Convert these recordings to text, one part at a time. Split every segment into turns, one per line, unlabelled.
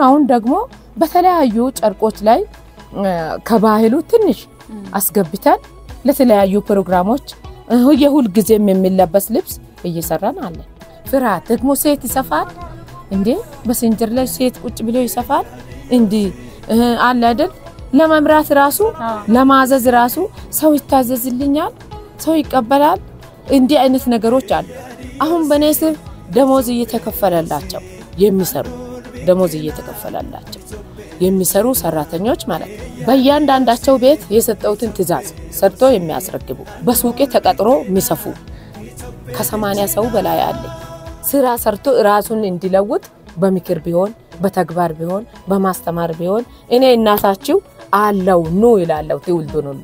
አሁን ደግሞ በተለያዩ ጨርቆች ላይ ከባህሉ ትንሽ አስገብተን ለተለያዩ ፕሮግራሞች የሁል ጊዜም የሚለበስ ልብስ እየሰራን አለ ፍርሃት ደግሞ ሴት ይሰፋል እንዴ በስንጀር ላይ ሴት ቁጭ ብሎ ይሰፋል እንዴ አለ አይደል ለመምራት ራሱ ለማዘዝ ራሱ ሰው ይታዘዝልኛል ሰው ይቀበላል እንዴ አይነት ነገሮች አሉ አሁን በኔስ ደሞዝ እየተከፈለላቸው የሚሰሩ ደሞዝ እየተከፈለላቸው የሚሰሩ ሰራተኞች ማለት በእያንዳንዳቸው ቤት የሰጠውትን ትዕዛዝ ሰርቶ የሚያስረክቡ በሱቄ ተቀጥሮ የሚሰፉ ከ80 ሰው በላይ አለ ስራ ሰርቶ ራሱን እንዲለውጥ በምክር ቢሆን በተግባር ቢሆን በማስተማር ቢሆን እኔ እናታችሁ አለው ነው ይላለው ትውልዱን ሁሉ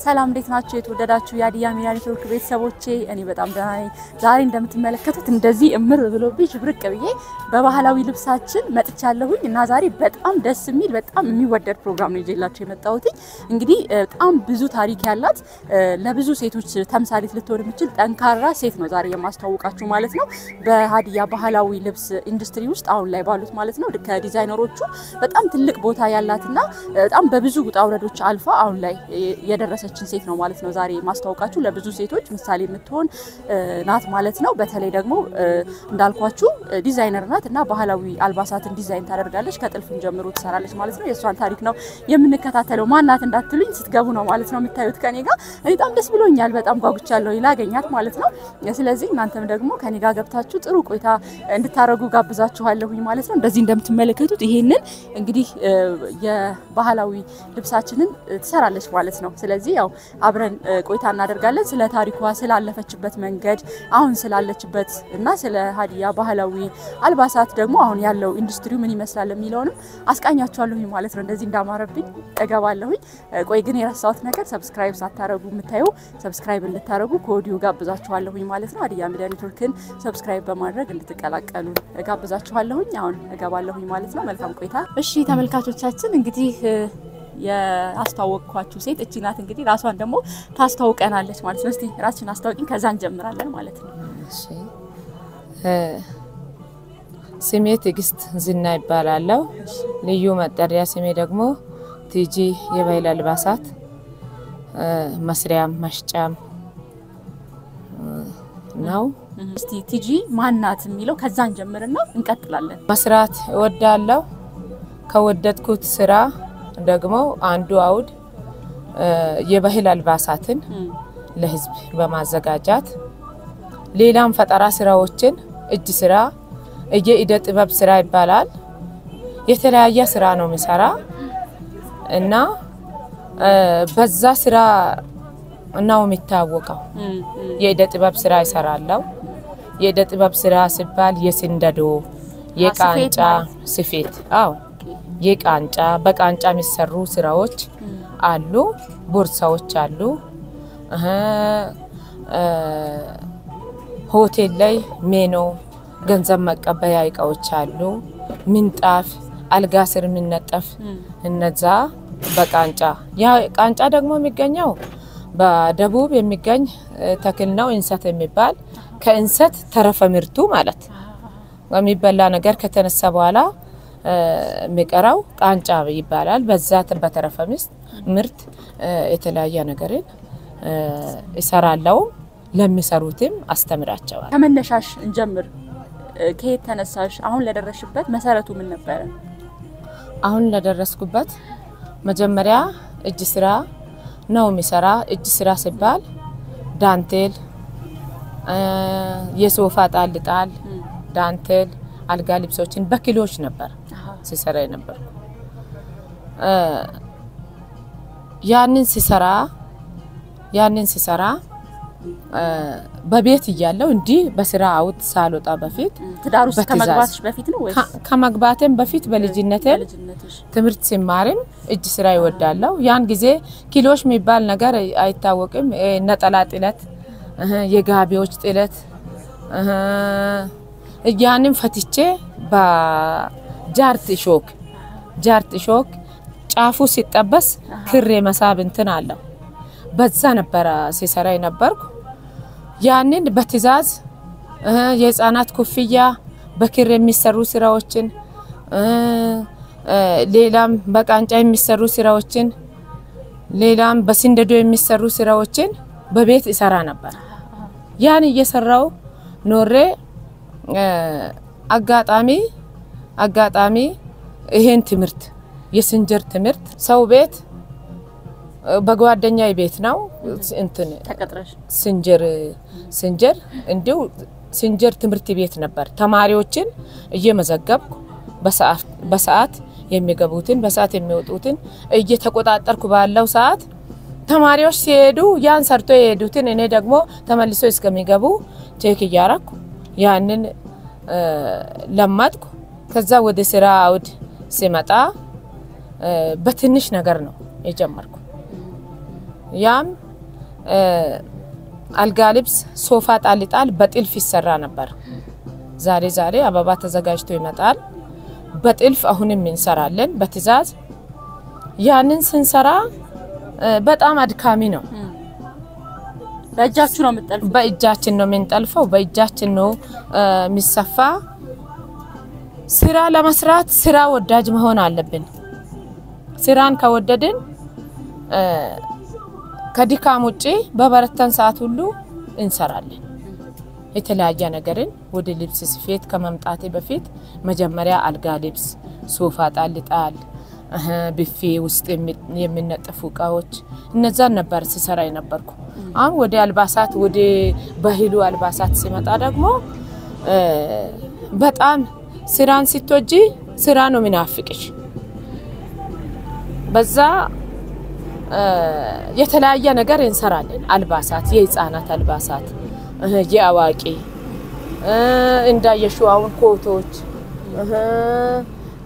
ሰላም እንዴት ናችሁ የተወደዳችሁ የሀዲያ ሚዲያ ኔትወርክ ቤተሰቦቼ እኔ በጣም ደህና ነኝ ዛሬ እንደምትመለከቱት እንደዚህ እምር ብሎብኝ ብርቅ ብዬ በባህላዊ ልብሳችን መጥቻለሁኝ እና ዛሬ በጣም ደስ የሚል በጣም የሚወደድ ፕሮግራም ነው ይዤላችሁ የመጣሁት እንግዲህ በጣም ብዙ ታሪክ ያላት ለብዙ ሴቶች ተምሳሌት ልትሆን የምትችል ጠንካራ ሴት ነው ዛሬ የማስተዋወቃችሁ ማለት ነው በሀዲያ ባህላዊ ልብስ ኢንዱስትሪ ውስጥ አሁን ላይ ባሉት ማለት ነው ከዲዛይነሮቹ በጣም ትልቅ ቦታ ያላትና በጣም በብዙ ውጣ ውረዶች አልፋ አሁን ላይ የደረሰ ሴት ነው ማለት ነው ዛሬ ማስተዋወቃችሁ ለብዙ ሴቶች ምሳሌ የምትሆን ናት ማለት ነው በተለይ ደግሞ እንዳልኳችሁ ዲዛይነር ናትና ባህላዊ አልባሳትን ዲዛይን ታደርጋለች ከጥልፍን ጀምሮ ትሰራለች ማለት ነው የሷን ታሪክ ነው የምንከታተለው ማናት እንዳትሉኝ ስትገቡ ነው ማለት ነው የምታዩት ከኔ ጋር በጣም ደስ ብሎኛል በጣም ጓጉቻለሁ ይላገኛት ማለት ነው ስለዚህ እናንተም ደግሞ ከኔ ጋር ገብታችሁ ጥሩ ቆይታ እንድታረጉ ጋብዛችኋለሁኝ ማለት ነው እንደዚህ እንደምትመለከቱት ይሄንን እንግዲህ የባህላዊ ልብሳችንን ትሰራለች ማለት ነው ስለዚህ ያው አብረን ቆይታ እናደርጋለን ስለ ታሪኳ ስላለፈችበት መንገድ አሁን ስላለችበት እና ስለ ሀዲያ ባህላዊ አልባሳት ደግሞ አሁን ያለው ኢንዱስትሪው ምን ይመስላል የሚለውንም አስቃኛችኋለሁ ማለት ነው እንደዚህ እንዳማረብኝ እገባለሁኝ ቆይ ግን የራሳውት ነገር ሰብስክራይብ ሳታረጉ የምታዩ ሰብስክራይብ እንድታረጉ ኮዲዮ ጋብዛችኋለሁኝ ማለት ነው ሀዲያ ሚዲያ ኔትወርክን ሰብስክራይብ በማድረግ እንድትቀላቀሉ ጋብዛችኋለሁኝ አሁን እገባለሁኝ ማለት ነው መልካም ቆይታ እሺ ተመልካቾቻችን እንግዲህ ያስተዋወቅኳችሁ ሴት እቺ ናት እንግዲህ ራሷን ደግሞ ታስተዋውቀናለች ማለት ነው እስቲ ራስሽን አስተዋውቂን ከዛ እንጀምራለን ማለት ነው
እሺ ስሜ ትግስት ዝና ይባላል ልዩ መጠሪያ ስሜ ደግሞ ቲጂ የባህል አልባሳት መስሪያም መሽጫም ነው
እስቲ ቲጂ ማናት የሚለው ከዛ እንጀምርና እንቀጥላለን
መስራት እወዳለሁ ከወደድኩት ስራ ደግሞ አንዱ አውድ የባህል አልባሳትን ለህዝብ በማዘጋጃት ሌላም ፈጠራ ስራዎችን እጅ ስራ የኢደ ጥበብ ስራ ይባላል የተለያየ ስራ ነው የሚሰራ እና በዛ ስራ ነው የሚታወቀው የኢደ ጥበብ ስራ ይሰራለው የኢደ ጥበብ ስራ ሲባል የስንደዶ የቃንጫ ስፌት አዎ የቃንጫ በቃንጫ የሚሰሩ ስራዎች አሉ ቦርሳዎች አሉ ሆቴል ላይ ሜኖ ገንዘብ መቀበያ እቃዎች አሉ ምንጣፍ አልጋ ስር ምንነጠፍ እነዛ በቃንጫ ያ ቃንጫ ደግሞ የሚገኘው በደቡብ የሚገኝ ተክል ነው እንሰት የሚባል ከእንሰት ተረፈ ምርቱ ማለት የሚበላ ነገር ከተነሳ በኋላ መቀራው ቃንጫ ይባላል በዛት በተረፈ ምርት የተለያየ ነገርን ይሰራለው ለሚሰሩትም አስተምራቸዋል
ከመነሻሽ እንጀምር ከየት ተነሳሽ አሁን ለደረሽበት መሰረቱ ምን ነበር
አሁን ለደረስኩበት መጀመሪያ እጅ ስራ ነው የሚሰራ እጅ ስራ ሲባል ዳንቴል የሶፋ ጣልጣል ዳንቴል አልጋ ልብሶችን በኪሎች ነበር ሲሰራ ነበር ያንን ሲሰራ በቤት ይያለው እንዲ በስራ አውት ሳልወጣ በፊት
ትዳሩስ ከመግባትሽ በፊት ነው ወይስ
ከመግባቴም በፊት በልጅነቴ ትምርት ሲማርም እጅ ስራ ይወዳለው ያን ጊዜ ኪሎሽ የሚባል ነገር አይታወቅም ነጠላ ጥለት የጋቢዎች ጥለት ያንን ፈትቼ በጃርት ሾክ ጫፉ ሲጠበስ ክሬ መሳብ እንትን አለው በዛ ነበር ሲሰራ የነበርኩ ያንን በትዕዛዝ የህፃናት ኩፍያ በክር የሚሰሩ ስራዎችን ሌላም በቃንጫ የሚሰሩ ስራዎችን ሌላም በስንደዶ የሚሰሩ ስራዎችን በቤት ይሰራ ነበር። ያን እየሰራው ኖሬ አጋጣሚ ይሄን ትምርት የስንጀር ትምርት ሰው ቤት በጓደኛዬ ቤት ነው እንትን
ተቀጥረሽ
ስንጀር እንዲሁ ስንጀር ትምርት ቤት ነበር። ተማሪዎችን እየመዘገብኩ በሰዓት የሚገቡትን በሰዓት የሚወጡትን እየተቆጣጣርኩ ባለው ሰዓት ተማሪዎች ሲሄዱ ያን ሰርቶ የሄዱትን እኔ ደግሞ ተመልሶ እስከሚገቡ ቼክ ያያረኩ ያንን ለማጥኩ። ከዛ ወደ ስራ አውድ ሲመጣ በትንሽ ነገር ነው የጀመርኩ። ያም አልጋ ልብስ ሶፋ ጣልጣል በጥልፍ ይሰራ ነበር። ዛሬ አበባ ተዘጋጅቶ ይመጣል በጥልፍ አሁንም እንሰራለን በትዕዛዝ። ያንን ስንሰራ በጣም አድካሚ ነው።
በእጃችሁ ነው የምትጠልፉት?
በእጃችን ነው የምንጠልፈው። በእጃችን ነው የሚሰፋ። ስራ ለመስራት ስራ ወዳጅ መሆን አለብን። ስራን ከወደድን ከድካም ውጪ በበረታን ሰዓት ሁሉ እንሰራለን። የተለያየ ነገርን ወደ ልብስ ስፌት ከመምጣቴ በፊት መጀመሪያ አልጋ ልብስ ሶፋ ጣልጣል ቢፌ ውስጥ የሚነጠፉ እቃዎች እነዛን ነበር ሲሰራ የነበርኩ። አሁን ወደ አልባሳት ወደ ባህሉ አልባሳት ሲመጣ ደግሞ በጣም ስራን ስትወጂ ስራ ነው የሚናፍቅሽ። በዛ የተለያየ ነገር እንሰራለን። አልባሳት የህፃናት አልባሳት የአዋቂ እንዳየሽዋውን ኮቶች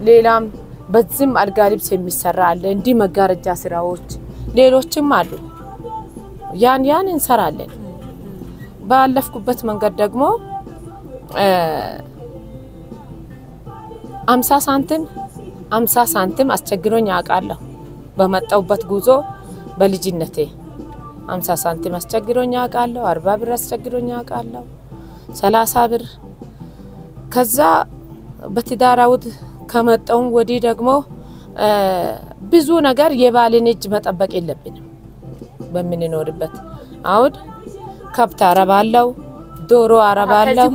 ሌላም በዚህም አልጋ ልብስ የሚሰራ አለ። እንዲ መጋረጃ ስራዎች ሌሎችም አሉ። ያን እንሰራለን። ባለፍኩበት መንገድ ደግሞ 50 ሳንቲም አስቸግሮኝ አቃለሁ። በመጣውበት ጉዞ በልጅነቴ 50 ሳንቲም አስቸግሮኝ አቃለሁ። 40 ብር አስቸግሮኝ አቃለሁ። 30 ብር። ከዛ በትዳራውት ከመጣው ወዲ ደግሞ ብዙ ነገር የባልን እጅ መጠበቅ የለብንም። በምንኖርበት አውድ ከብት አረባለው፣ ዶሮ አረባለው።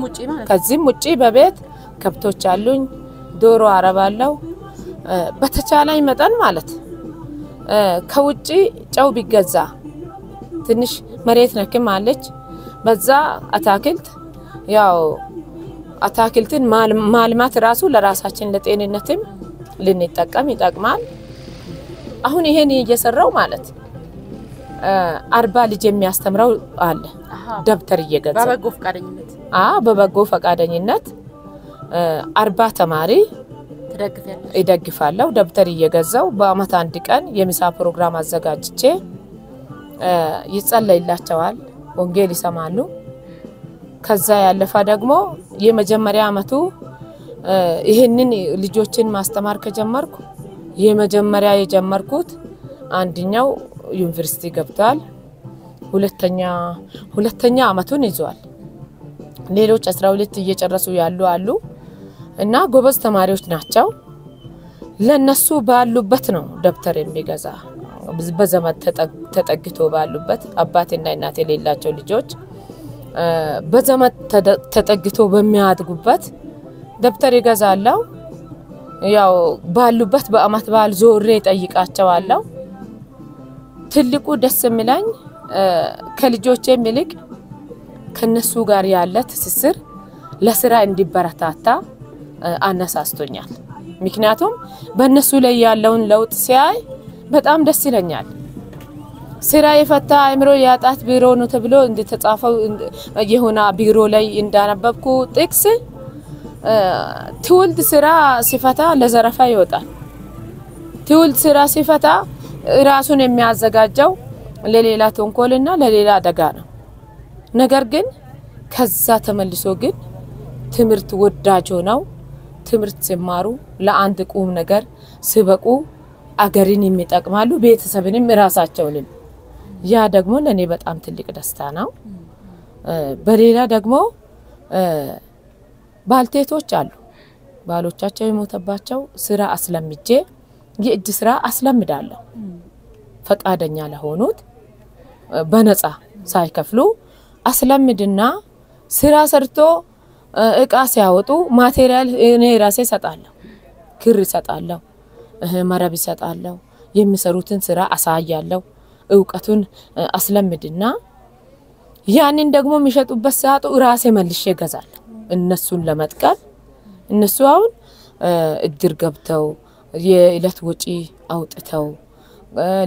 ከዚህም ውጪ በቤት ከብቶች አሉኝ፣ ዶሮ አረባለው። በተቻለኝ መጠን ማለት ከውጪ ጨው ቢገዛ ትንሽ መሬት ነክም አለች። በዛ አታክልት ያው አታክልትን ማልማት ራሱ ለራሳችን ለጤንነትም ልንጠቀም ይጠቅማል። አሁን ይሄን እየሰራው ማለት 40 ልጅ የሚያስተምረው አለ ደብተር እየገዛ በበጎ ፈቃደኝነት 40 ተማሪ ይደግፋለሁ። ደብተር እየገዛው በአመት አንድ ቀን የምሳ ፕሮግራም አዘጋጅቼ ይጸለይላቸዋል፣ ወንጌል ይሰማሉ። ከዛ ያለፈ ደግሞ የመጀመሪያ አመቱ ይሄንን ልጆችን ማስተማር ከጀመርኩ የመጀመሪያ የጀመርኩት አንደኛው ዩኒቨርሲቲ ገብቷል። ሁለተኛ አመቱን ይዟል። ሌሎች 12 እየጨረሱ ያሉ አሉ እና ጎበዝ ተማሪዎች ናቸው። ለነሱ ባሉበት ነው ደብተር የሚገዛ። በዘመድ ተጠግቶ ባሉበት አባትና እናት የሌላቸው ልጆች በዘመድ ተጠግቶ በሚያድጉበት ደብተር ይገዛለው። ያው ባሉበት በአመት በዓል ዞሬ ጠይቃቸዋለሁ። ትልቁ ደስ የሚለኝ ከልጆቼ የሚልቅ ከነሱ ጋር ያለ ትስስር ለስራ እንዲበረታታ አነሳስቶኛል። ምክንያቱም በእነሱ ላይ ያለውን ለውጥ ሲያይ በጣም ደስ ይለኛል። ስራ የፈታ አእምሮ ያጣት ቢሮ ነው ተብሎ እንደተጻፈው የሆነ ቢሮ ላይ እንዳነበብኩ ጥቅስ ትውልድ ስራ ሲፈታ ለዘረፋ ይወጣል። ትውልድ ስራ ሲፈታ ራሱን የሚያዘጋጀው ለሌላ ተንኮልና ለሌላ አደጋ ነው። ነገር ግን ከዛ ተመልሶ ግን ትምርት ወዳጆ ነው። ትምርት ሲማሩ ለአንድ ቁም ነገር ሲበቁ አገርን የሚጠቅማሉ፣ ቤተሰብንም ራሳቸውንም። ያ ደግሞ ለኔ በጣም ትልቅ ደስታ ነው። በሌላ ደግሞ ባልቴቶች አሉ ባሎቻቸው የሞተባቸው ስራ አስለምጄ የእጅ ስራ አስለምዳለሁ ፈቃደኛ ለሆኑት በነፃ ሳይከፍሉ አስለምድና ስራ ሰርቶ እቃ ሲያወጡ ማቴሪያል እኔ ራሴ ሰጣለሁ ክር ሰጣለሁ መረብ ሰጣለሁ የሚሰሩትን ስራ አሳያለሁ ዕውቀቱን አስለምድና ያንን ደግሞ የሚሸጡበት ሰዓቱ ራሴ መልሼ ገዛለሁ እነሱን ለመጥቀም እነሱ አሁን እድር ገብተው የዕለት ወጪ አውጥተው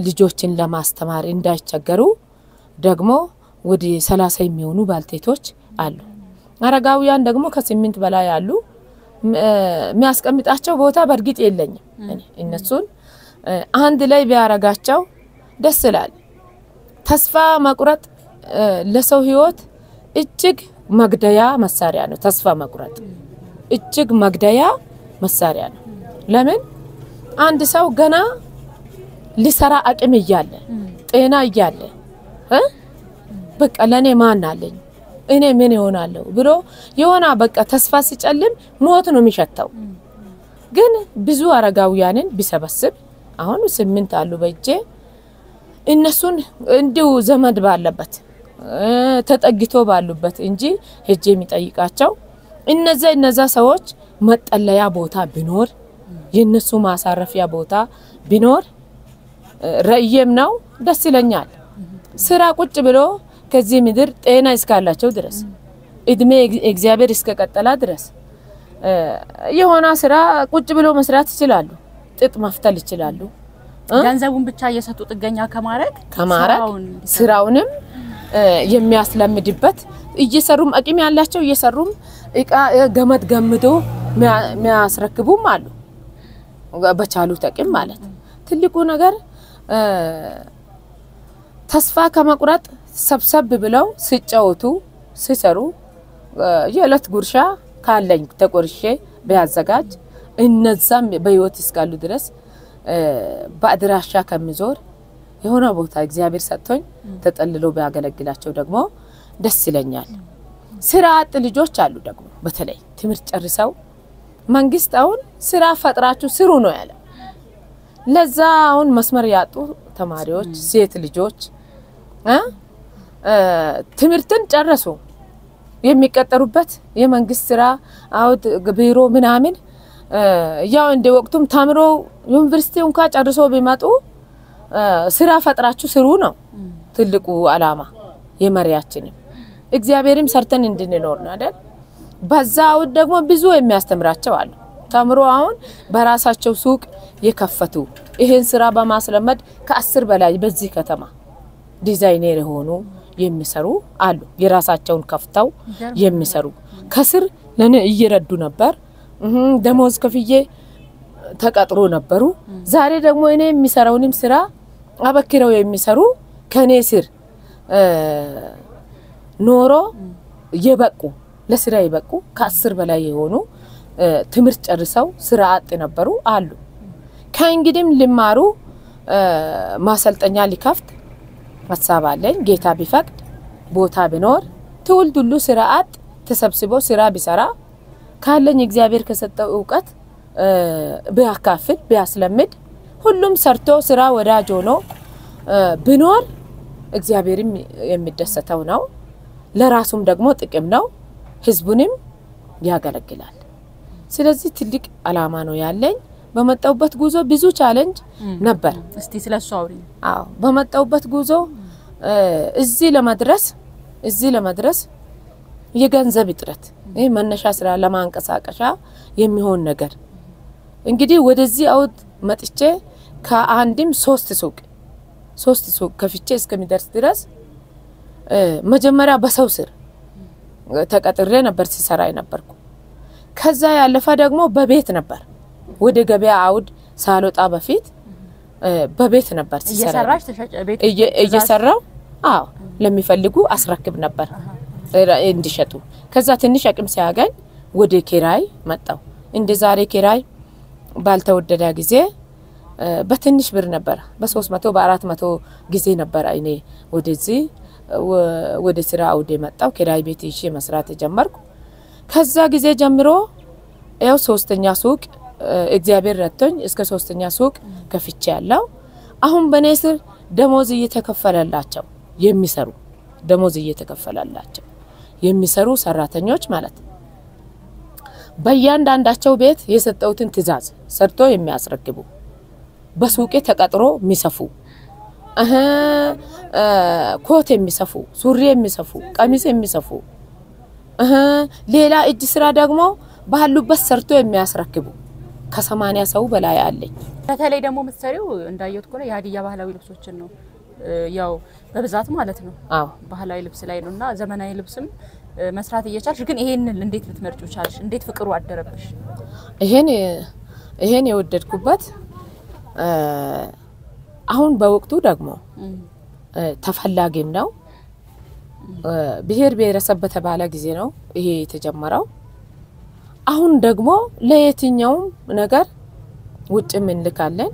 ልጆችን ለማስተማር እንዳይቸገሩ ደግሞ ወደ 30 የሚሆኑ ባልቴቶች አሉ አረጋውያን ደግሞ ከ8 በላይ አሉ የሚያስቀምጣቸው ቦታ በርግጥ የለኝም እነሱን አንድ ላይ ቢያረጋቸው ደስ ይላል ተስፋ መቁረጥ ለሰው ህይወት እጅግ መግደያ መሳሪያ ነው ተስፋ መቁረጥ እጅግ መግደያ መሳሪያ ነው ለምን አንድ ሰው ገና ሊሰራ አቅም ይያለ ጤና ይያለ በቃ ለኔ ማን አለኝ እኔ ምን ይሆናለሁ ብሎ የሆነ በቃ ተስፋ ሲጨልም ሞት ነው የሚሸተው ግን ብዙ አረጋውያንን ቢሰበስብ አሁን 8 አሉ በእጄ እነሱን እንዲው ዘመድ ባለበት ተጠግቶ ባሉበት እንጂ ሄጄ የሚጠይቃቸው እነዛ ሰዎች መጠለያ ቦታ ቢኖር የነሱ ማሳረፊያ ቦታ ቢኖር ረየም ነው ደስ ይለኛል ስራ ቁጭ ብሎ ከዚህ ምድር ጤና እስካላቸው ድረስ እድሜ እግዚአብሔር እስከቀጠላ ድረስ የሆነ ስራ ቁጭ ብሎ መስራት ይችላሉ ጥጥ መፍተል ይችላሉ
ገንዘቡን ብቻ እየሰጡ ጥገኛ ከማረግ
ስራውንም የሚያስለምድበት እየሰሩም አቅም ያላቸው እየሰሩም እቃ ገመድ ገምዶ የሚያስረክቡም አሉ በቻሉት አቅም ማለት ትልቁ ነገር ተስፋ ከመቁረጥ ሰብሰብ ብለው ሲጫወቱ ሲሰሩ የዕለት ጉርሻ ካለኝ ተቆርሼ ቢያዘጋጅ እነዛም በህይወት እስካሉ ድረስ በአድራሻ ከመዞር የሆነ ቦታ እግዚአብሔር ሰጥቶኝ ተጠልሎ ቢያገለግላቸው ደግሞ ደስ ይለኛል ስራ አጥ ልጆች አሉ ደግሞ በተለይ ትምህርት ጨርሰው መንግስት አሁን ስራ ፈጥራችሁ ስሩ ነው ያለ ለዛ አሁን መስመር ያጡ ተማሪዎች ሴት ልጆች ትምህርትን ጨርሶ የሚቀጠሩበት የመንግስት ስራ አውድ ቢሮ ምናምን ያው እንደ ወቅቱም ተምሮ ዩኒቨርሲቲው እንኳን ጨርሶ ቢመጡ ስራ ፈጥራችሁ ስሩ ነው ትልቁ አላማ የመሪያችን እግዚአብሔርም ሰርተን እንድንኖር ነው አይደል በዛው ደግሞ ብዙ የሚያስተምራቸው አሉ ተምሮ አሁን በራሳቸው ሱቅ የከፈቱ ይሄን ስራ በማስለመድ ከ10 በላይ በዚህ ከተማ ዲዛይነር ሆኖ የሚሰሩ አሉ የራሳቸውን ከፍተው የሚሰሩ ከስር ለኔ እየረዱ ነበር ደሞዝ ከፍዬ ተቀጥሮ ነበሩ ዛሬ ደግሞ እኔ የሚሰራውንም ስራ አበክረው የሚሰሩ ከኔ ስር ኖሮ የበቁ ለስራ የበቁ ከ10 በላይ የሆኑ ትምህርት ጨርሰው ስራ አጥ ነበሩ አሉ ከእንግዲህም ሊማሩ ማሰልጠኛ ሊከፍት ሐሳብ አለኝ ጌታ ቢፈቅድ ቦታ ቢኖር ትውልድ ሁሉ ስራ አጥ ተሰብስቦ ስራ ቢሰራ ካለኝ እግዚአብሔር ከሰጠው ዕውቀት ቢያካፍል ቢያስለምድ ሁሉም ሰርቶ ስራ ወዳጅ ሆኖ ቢኖር እግዚአብሔርም የሚደሰተው ነው ለራሱም ደግሞ ጥቅም ነው ህዝቡንም ያገለግላል ስለዚህ ትልቅ አላማ ነው ያለኝ በመጣውበት ጉዞ ብዙ ቻሌንጅ ነበር
እስቲ ስለሱ አውሪ
አዎ በመጣውበት ጉዞ እዚህ ለመድረስ የገንዘብ እጥረት ይሄ መነሻ ስራ ለማንቀሳቀሻ የሚሆን ነገር እንግዲህ ወደዚህ አውድ መጥቼ ከአንድም 3 ሱቅ ከፍቼ እስከሚደርስ ድረስ መጀመሪያ በሰው ስር ተቀጥሬ ነበር ሲሰራ የነበርኩ ከዛ ያለፈ ደግሞ በቤት ነበር ወደ ገበያ አውድ ሳልወጣ በፊት በቤት ነበር ሲሰራ እየሰራው አዎ ለሚፈልጉ አስረክብ ነበር እንዲሸጡ ከዛ ትንሽ አቅም ሲያገኝ ወደ ኪራይ መጣው እንደ ዛሬ ኪራይ ባልተወደደ ጊዜ በትንሽ ብር ነበር በ300 በ400 ጊዜ ነበር እኔ ወደዚህ ወደ ስራ አውዴ መጣው ኪራይ ቤት ይዤ መስራት ጀመርኩ ከዛ ጊዜ ጀምሮ ያው ሶስተኛ ሱቅ እግዚአብሔር ረድቶኝ እስከ ሶስተኛ ሱቅ ከፍቼ ያለው አሁን በኔ ስር ደሞዝ እየተከፈለላቸው የሚሰሩ ደሞዝ እየተከፈለላቸው የሚሰሩ ሰራተኞች ማለት በእያንዳንዳቸው ቤት የሰጠውትን ትእዛዝ ሰርቶ የሚያስረክቡ በሱቄ ተቀጥሮ የሚሰፉ ኮት የሚሰፉ ሱሪ የሚሰፉ ቀሚስ የሚሰፉ ሌላ እጅ ስራ ደግሞ ባሉበት ሰርቶ የሚያስረክቡ ከ80 ሰው በላይ አለኝ
በተለይ ደግሞ ምትሰሪው እንዳየሁት ኮለ የሀዲያ ባህላዊ ልብሶችን ነው ያው በብዛት ማለት ነው
አዎ
ባህላዊ ልብስ ላይ ነውና ዘመናዊ ልብስም መስራት እየቻልሽ ግን ይሄንን እንዴት ልትመርጪው ቻልሽ እንዴት ፍቅሩ አደረብሽ
ይሄን የወደድኩበት አሁን በወቅቱ ደግሞ ተፈላጊም ነው ብሔር ብሔረሰብ በተባለ ጊዜ ነው ይሄ የተጀመረው አሁን ደግሞ ለየትኛው ነገር ውጭ ምን ልካለን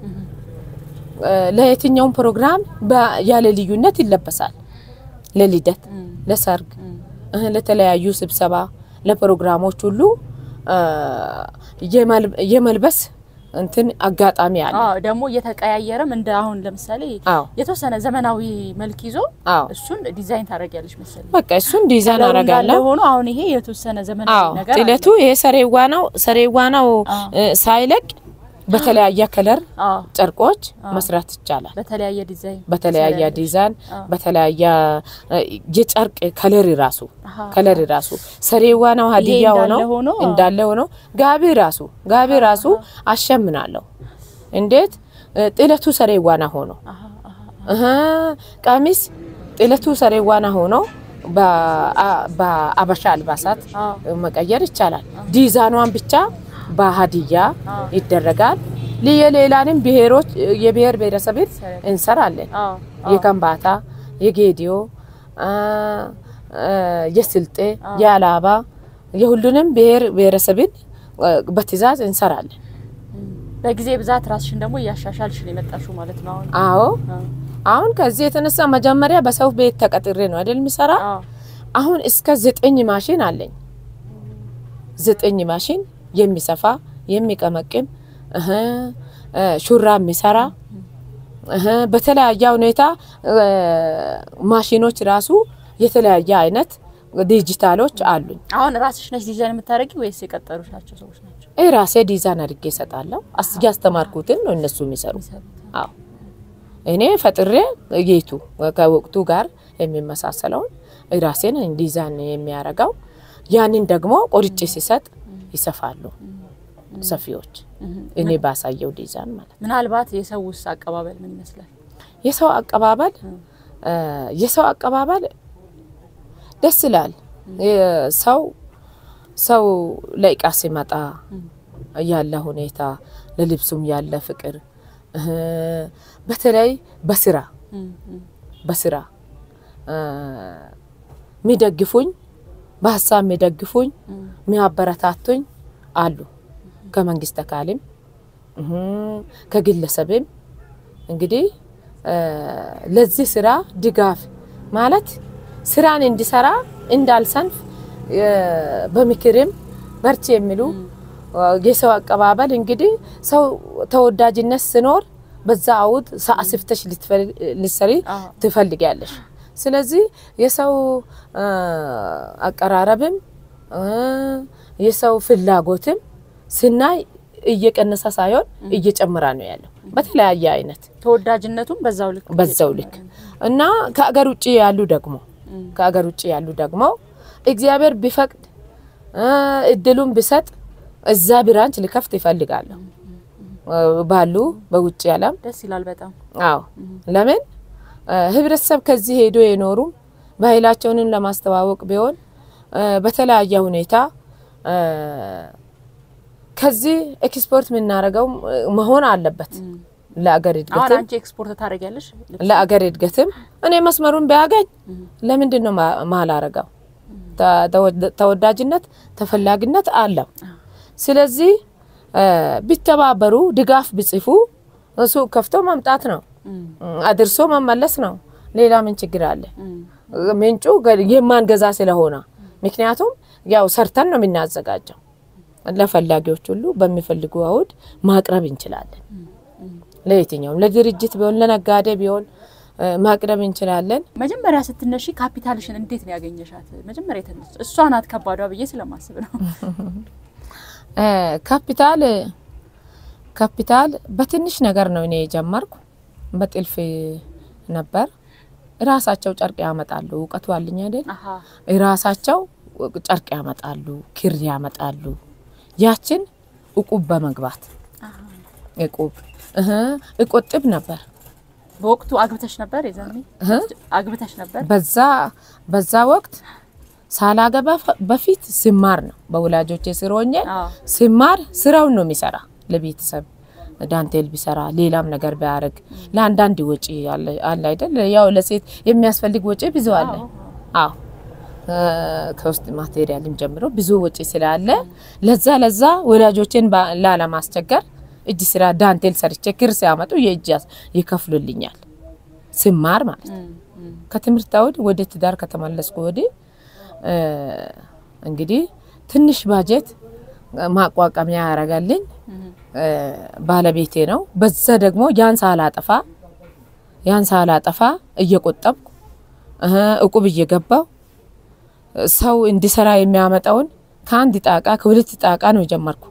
ለየትኛው ፕሮግራም ያለ ልዩነት ይለበሳል ለልደት ለሰርግ ለተለያዩ ስብሰባ ለፕሮግራሞች ሁሉ የመልበስ እንትን አጋጣሚ አለ
ደግሞ እየተቀያየረም እንደ አሁን ለምሳሌ የተወሰነ ዘመናዊ መልክ ይዞ እሱን ዲዛይን ታረጋለሽ መሰለኝ
በቃ እሱን ዲዛይን አረጋለሁ
ሆኖ አሁን ይሄ የተወሰነ ዘመናዊ ነገር
ጥለቱ ይሄ ሰሬዋ ነው ሳይለቅ በተለያየ ከለር ጨርቆች መስራት ይቻላል በተለያየ ዲዛይን በተለያየ የጨርቅ ከለር ራሱ ሰሬዋ ነው ሀዲያ ሆኖ እንዳለ ሆኖ ጋቢ ራሱ አሸምናለሁ እንዴት ጥለቱ ሰሬዋ ነው ሆኖ ቀሚስ ጥለቱ ሰሬዋ ነው ሆኖ በአበሻ አልባሳት መቀየር ይቻላል ዲዛይኗን ብቻ በሀዲያ ይደረጋል ለሌላንም ብሔሮች የብሔር ብሔረሰብ እንሰራለን የከምባታ የጌዲዮ የስልጤ ያላባ የሁሉንም ብሔር ብሔረሰብ በትእዛዝ እንሰራለን
በጊዜ ብዛት ራስሽን ደግሞ ያሻሻልሽ ለመጣሽው ማለት ነው
አሁን ከዚህ የተነሳ መጀመሪያ በሰው ቤት ተቀጥሬ ነው አይደል የሚሰራ አሁን እስከ 9 ማሽን አለኝ 9 ማሽን የሚሰፋ የሚቀመቅም ሹራብ የሚሰራ በተለያየ ሁኔታ ማሽኖች ራሱ የተለያየ አይነት ዲጂታሎች አሉኝ
አሁን ራስሽ ነሽ ዲዛይን የምታረጊው ወይስ የቀጠሩሽ ናቸው ሰዎች ናቸው
ራሴ ዲዛይን አድርጌ እሰጣለሁ ያስተማርኩትን ነው እነሱ የሚሰሩ አዎ እኔ ፈጥሬ ጌቱ ከወቅቱ ጋር የሚመሳሰለው ራሴን ዲዛይን የሚያረጋው ያንን ደግሞ ቆርጬ ሲሰጥ ይሰፋሉ ሰፊዎች እኔ ባሳየው ዲዛይን ማለት
ምናልባት የሰውስ አቀባበል ምን ይመስላል
የሰው አቀባበል ደስ ይላል ሰው ለይቃ ሲመጣ ያለ ሁኔታ ለልብሱም ያለ ፍቅር በተለይ በስራ ሚደግፉኝ በሐሳብ ሚደግፉኝ ሚያበረታቱኝ አሉ ከመንግስት አካልም ከግለሰብም እንግዲህ ለዚህ ስራ ድጋፍ ማለት ስራን እንዲሰራ እንዳልሰንፍ በምክርም በርቺ የሚሉ የሰው አቀባበል እንግዲህ ሰው ተወዳጅነት ሲኖር በዛ አውድ ሳስፍተሽ ልትሰሪ ትፈልጊያለሽ ስለዚህ የሰው አቀራረብም የሰው ፍላጎትም ስናይ እየቀነሰ ሳይሆን እየጨመረ ነው ያለው በተለያየ አይነት
ተወዳጅነቱም በዛው ልክ
እና ከአገር ውጪ ያሉ ደግሞ እግዚአብሔር ቢፈቅድ እድሉን ቢሰጥ እዛ ብራንች ልከፍት ይፈልጋሉ ባሉ በውጪ ዓለም
ደስ ይላል በጣም
አዎ ለምን ህብረተሰብ ከዚህ ሄዶ የኖሩ ባህላቸውን ለማስተዋወቅ ቢሆን በተለያየ ሁኔታ ከዚህ ኤክስፖርት ምናረጋው መሆን አለበት ለአገር እድገት
አሁን አንቺ ኤክስፖርት ታረጋለሽ
ለአገር እድገትም እኔ መስመሩን ቢያገኝ ለምንድን ነው ማላረጋው ተወዳጅነት ተፈላጊነት አለው ስለዚህ ቢተባበሩ ድጋፍ ቢጽፉ እሱ ከፍቶ ማምጣት ነው አድርሶ መመለስ ነው ሌላ ምን ችግር አለ ምንጩ የማንገዛ ስለሆነ ምክንያቱም ያው ሰርተን ነው የምናዘጋጀው ለፈላጊዎች ሁሉ በሚፈልጉ አውድ ማቅረብ እንችላለን ለየትኛው ለድርጅት ቢሆን ለነጋዴ ቢሆን ማቅረብ እንችላለን
መጀመሪያ ስትነሺ ካፒታልሽን እንዴት ነው ያገኘሻት መጀመሪያ ተነስ እሷ ናት ከባዷ በየ ስለማስብ ነው ካፒታል በትንሽ ነገር ነው እኔ የጀመርኩ በጥልፍ ነበር ራሳቸው ጨርቅ ያመጣሉ ወቀቱ አለኝ አይደል ራሳቸው ጨርቅ ያመጣሉ ክር ያመጣሉ ያችን እቁብ በመግባት እቁብ እቆጥብ ነበር በወቅቱ አግብተሽ ነበር የዛኔ አግብተሽ ነበር በዛ ወቅት ሳላገባ በፊት ሲማር ነው በወላጆቼ ስር ሆኜ ሲማር ስራውን ነው የሚሰራ ለቤተሰብ ዳንቴል ቢሰራ ሌላም ነገር ቢያርግ ለአንዳንድ ወጪ አለ አይደል ያው ለሴት የሚያስፈልግ ወጪ ብዙ አለ አዎ ከውስጥ ማቴሪያልም ጀምሮ ብዙ ወጪ ስላለ ለዛ ወላጆቼን ላለማስቸገር እጅ ስራ ዳንቴል ሰርቼ ክር ሲያመጡ የእጅ ይከፍሉልኛል ሲማር ማለት ከትምርት ወደ ትዳር ከተመለስኩ ወደ እንግዲህ ትንሽ ባጀት ማቋቋሚያ ያረጋልኝ ባለቤቴ ነው በዛ ደግሞ ያን ሳላጠፋ እየቆጠብኩ እቁብ እየገባው ሰው እንዲሰራ የሚያመጣውን ከአንድ ጣቃ ከሁለት ጣቃ ነው ጀመርኩ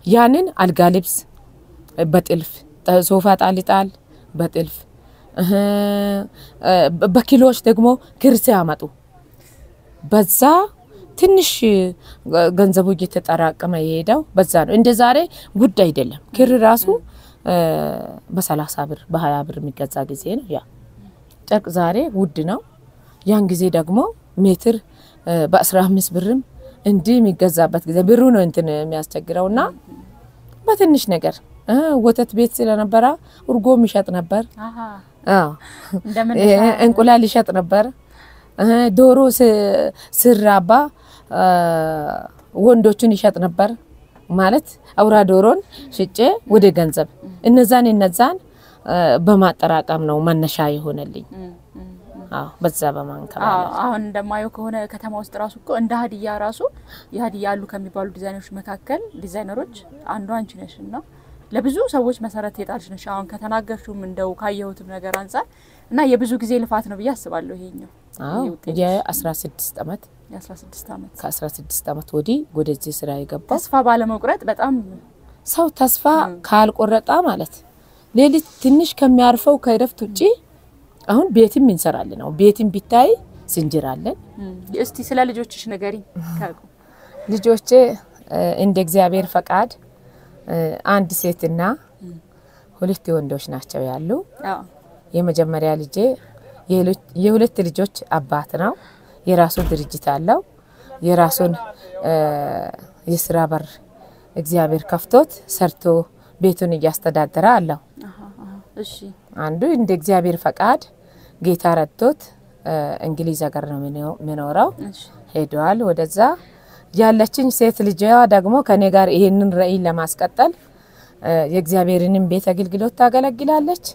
ያንን አልጋ ልብስ በጥልፍ ሶፋ ጣልጣል በጥልፍ በኪሎች ደግሞ ክርስ ያመጡ በዛ ትንሽ ገንዘቡ እየተጠራቀመ ይሄዳው በዛ ነው እንደ ዛሬ ጉድ አይደለም ክር ራሱ በ30 ብር በ20 ብር የሚገዛ ጊዜ ነው ያ ጨርቅ ዛሬ ውድ ነው ያን ጊዜ ደግሞ ሜትር በ15 ብርም እንዲ የሚገዛበት ጊዜ ብሩ ነው እንትን የሚያስቸግረውና በትንሽ ነገር ወተት ቤት ስለነበረ እርጎም ይሸጥ ነበር እንደምን እንቁላል ይሸጥ ነበር ዶሮ ስራባ ወንዶቹን ይሸጥ ነበር ማለት አውራ ዶሮን ሽጬ ወደ ገንዘብ እነዛን በማጠራቀም ነው መነሻ ይሆነልኝ በዛ በማንከራ አሁን እንደማየው ከሆነ ከተማ ውስጥ ራሱ እኮ እንደ ሀዲያ ራሱ የሀዲያ ያሉ ከሚባሉ ዲዛይነሮች መካከል ዲዛይነሮች አንዱ አንቺ ነሽና ለብዙ ሰዎች መሰረት የጣልሽ ነሽ አሁን ከተናገርሽው እንደው ካየሁትም ነገር አንፃር እና የብዙ ጊዜ ልፋት ነው በያስባለሁ ይሄኛው
የ16 አመት ከ16 አመት ወደዚህ ስራ ይገባ
ተስፋ ባለመቁረጥ በጣም
ሰው ተስፋ ካልቆረጣ ማለት ሌሊት ትንሽ ከሚያርፈው ከይረፍት ውጪ አሁን ቤትም እንሰራለን ነው ቤትም ቢታይ ስንጅራለን
እስቲ ስለ ልጆችሽ ነገሪ ካቁ
ልጆቼ እንደ እግዚአብሔር ፈቃድ አንድ ሴትና ሁለት ወንዶች ናቸው ያሉ የመጀመሪያ ልጄ የሁለት ልጆች አባት ነው የራሱ ድርጅት አለው የራሱን የስራ በር እግዚአብሔር ከፍቶት ሰርቶ ቤቱን ያስተዳደረ አለው እሺ አንዱ እንደ እግዚአብሔር ፈቃድ ጌታ ረድቶት እንግሊዝ ሀገር ነው የሚኖረው ሄዷል ወደዛ ያለችኝ ሴት ልጅዋ ደግሞ ከኔ ጋር ይሄንን ራዕይ ለማስቀጠል የእግዚአብሔርንም ቤት አገልግሎት ታገለግላለች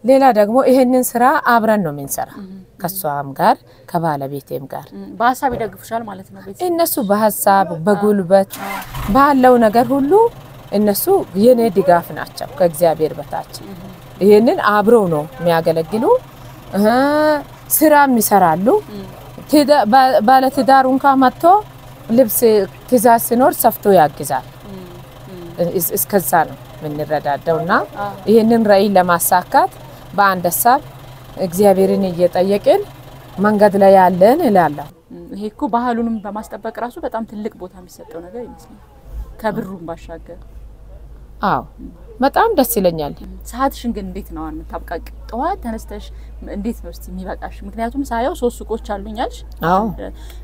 ሌላ ደግሞ ይሄንን ስራ አብረን ነው የምንሰራ ከሷም ጋር ከባለቤቴም ጋር
በሐሳብ ይደግፉሻል ማለት ነው ቤት
እነሱ በሐሳብ በጉልበት ባለው ነገር ሁሉ እነሱ የኔ ድጋፍ ናቸው ከእግዚአብሔር በታች ይሄንን አብረው ነው የሚያገለግሉ ስራም ይሰራሉ ባለ ትዳሩን ካመጣ ልብስ ትዛዝ ሲኖር ሰፍቶ ያግዛል እስከዛ ነው ምንረዳዳውና ይሄንን ራዕይ ለማሳካት በአንድ ሐሳብ እግዚአብሔርን እየጠየቅን መንገድ ላይ ያለን እላለሁ
ይሄኮ ባህሉንም በማስጠበቅ ራሱ በጣም ትልቅ ቦታ የሚሰጠው ነገር ይመስላል ከብሩም ባሻገር
አዎ በጣም ደስ ይለኛል
ሰዓትሽን ግን እንዴት ነው አንታብቃቅ ጧት ተነስተሽ እንዴት ነው እስቲ የሚበቃሽ ምክንያቱም ሳያው 3 ሱቆች አሉኛልሽ
አዎ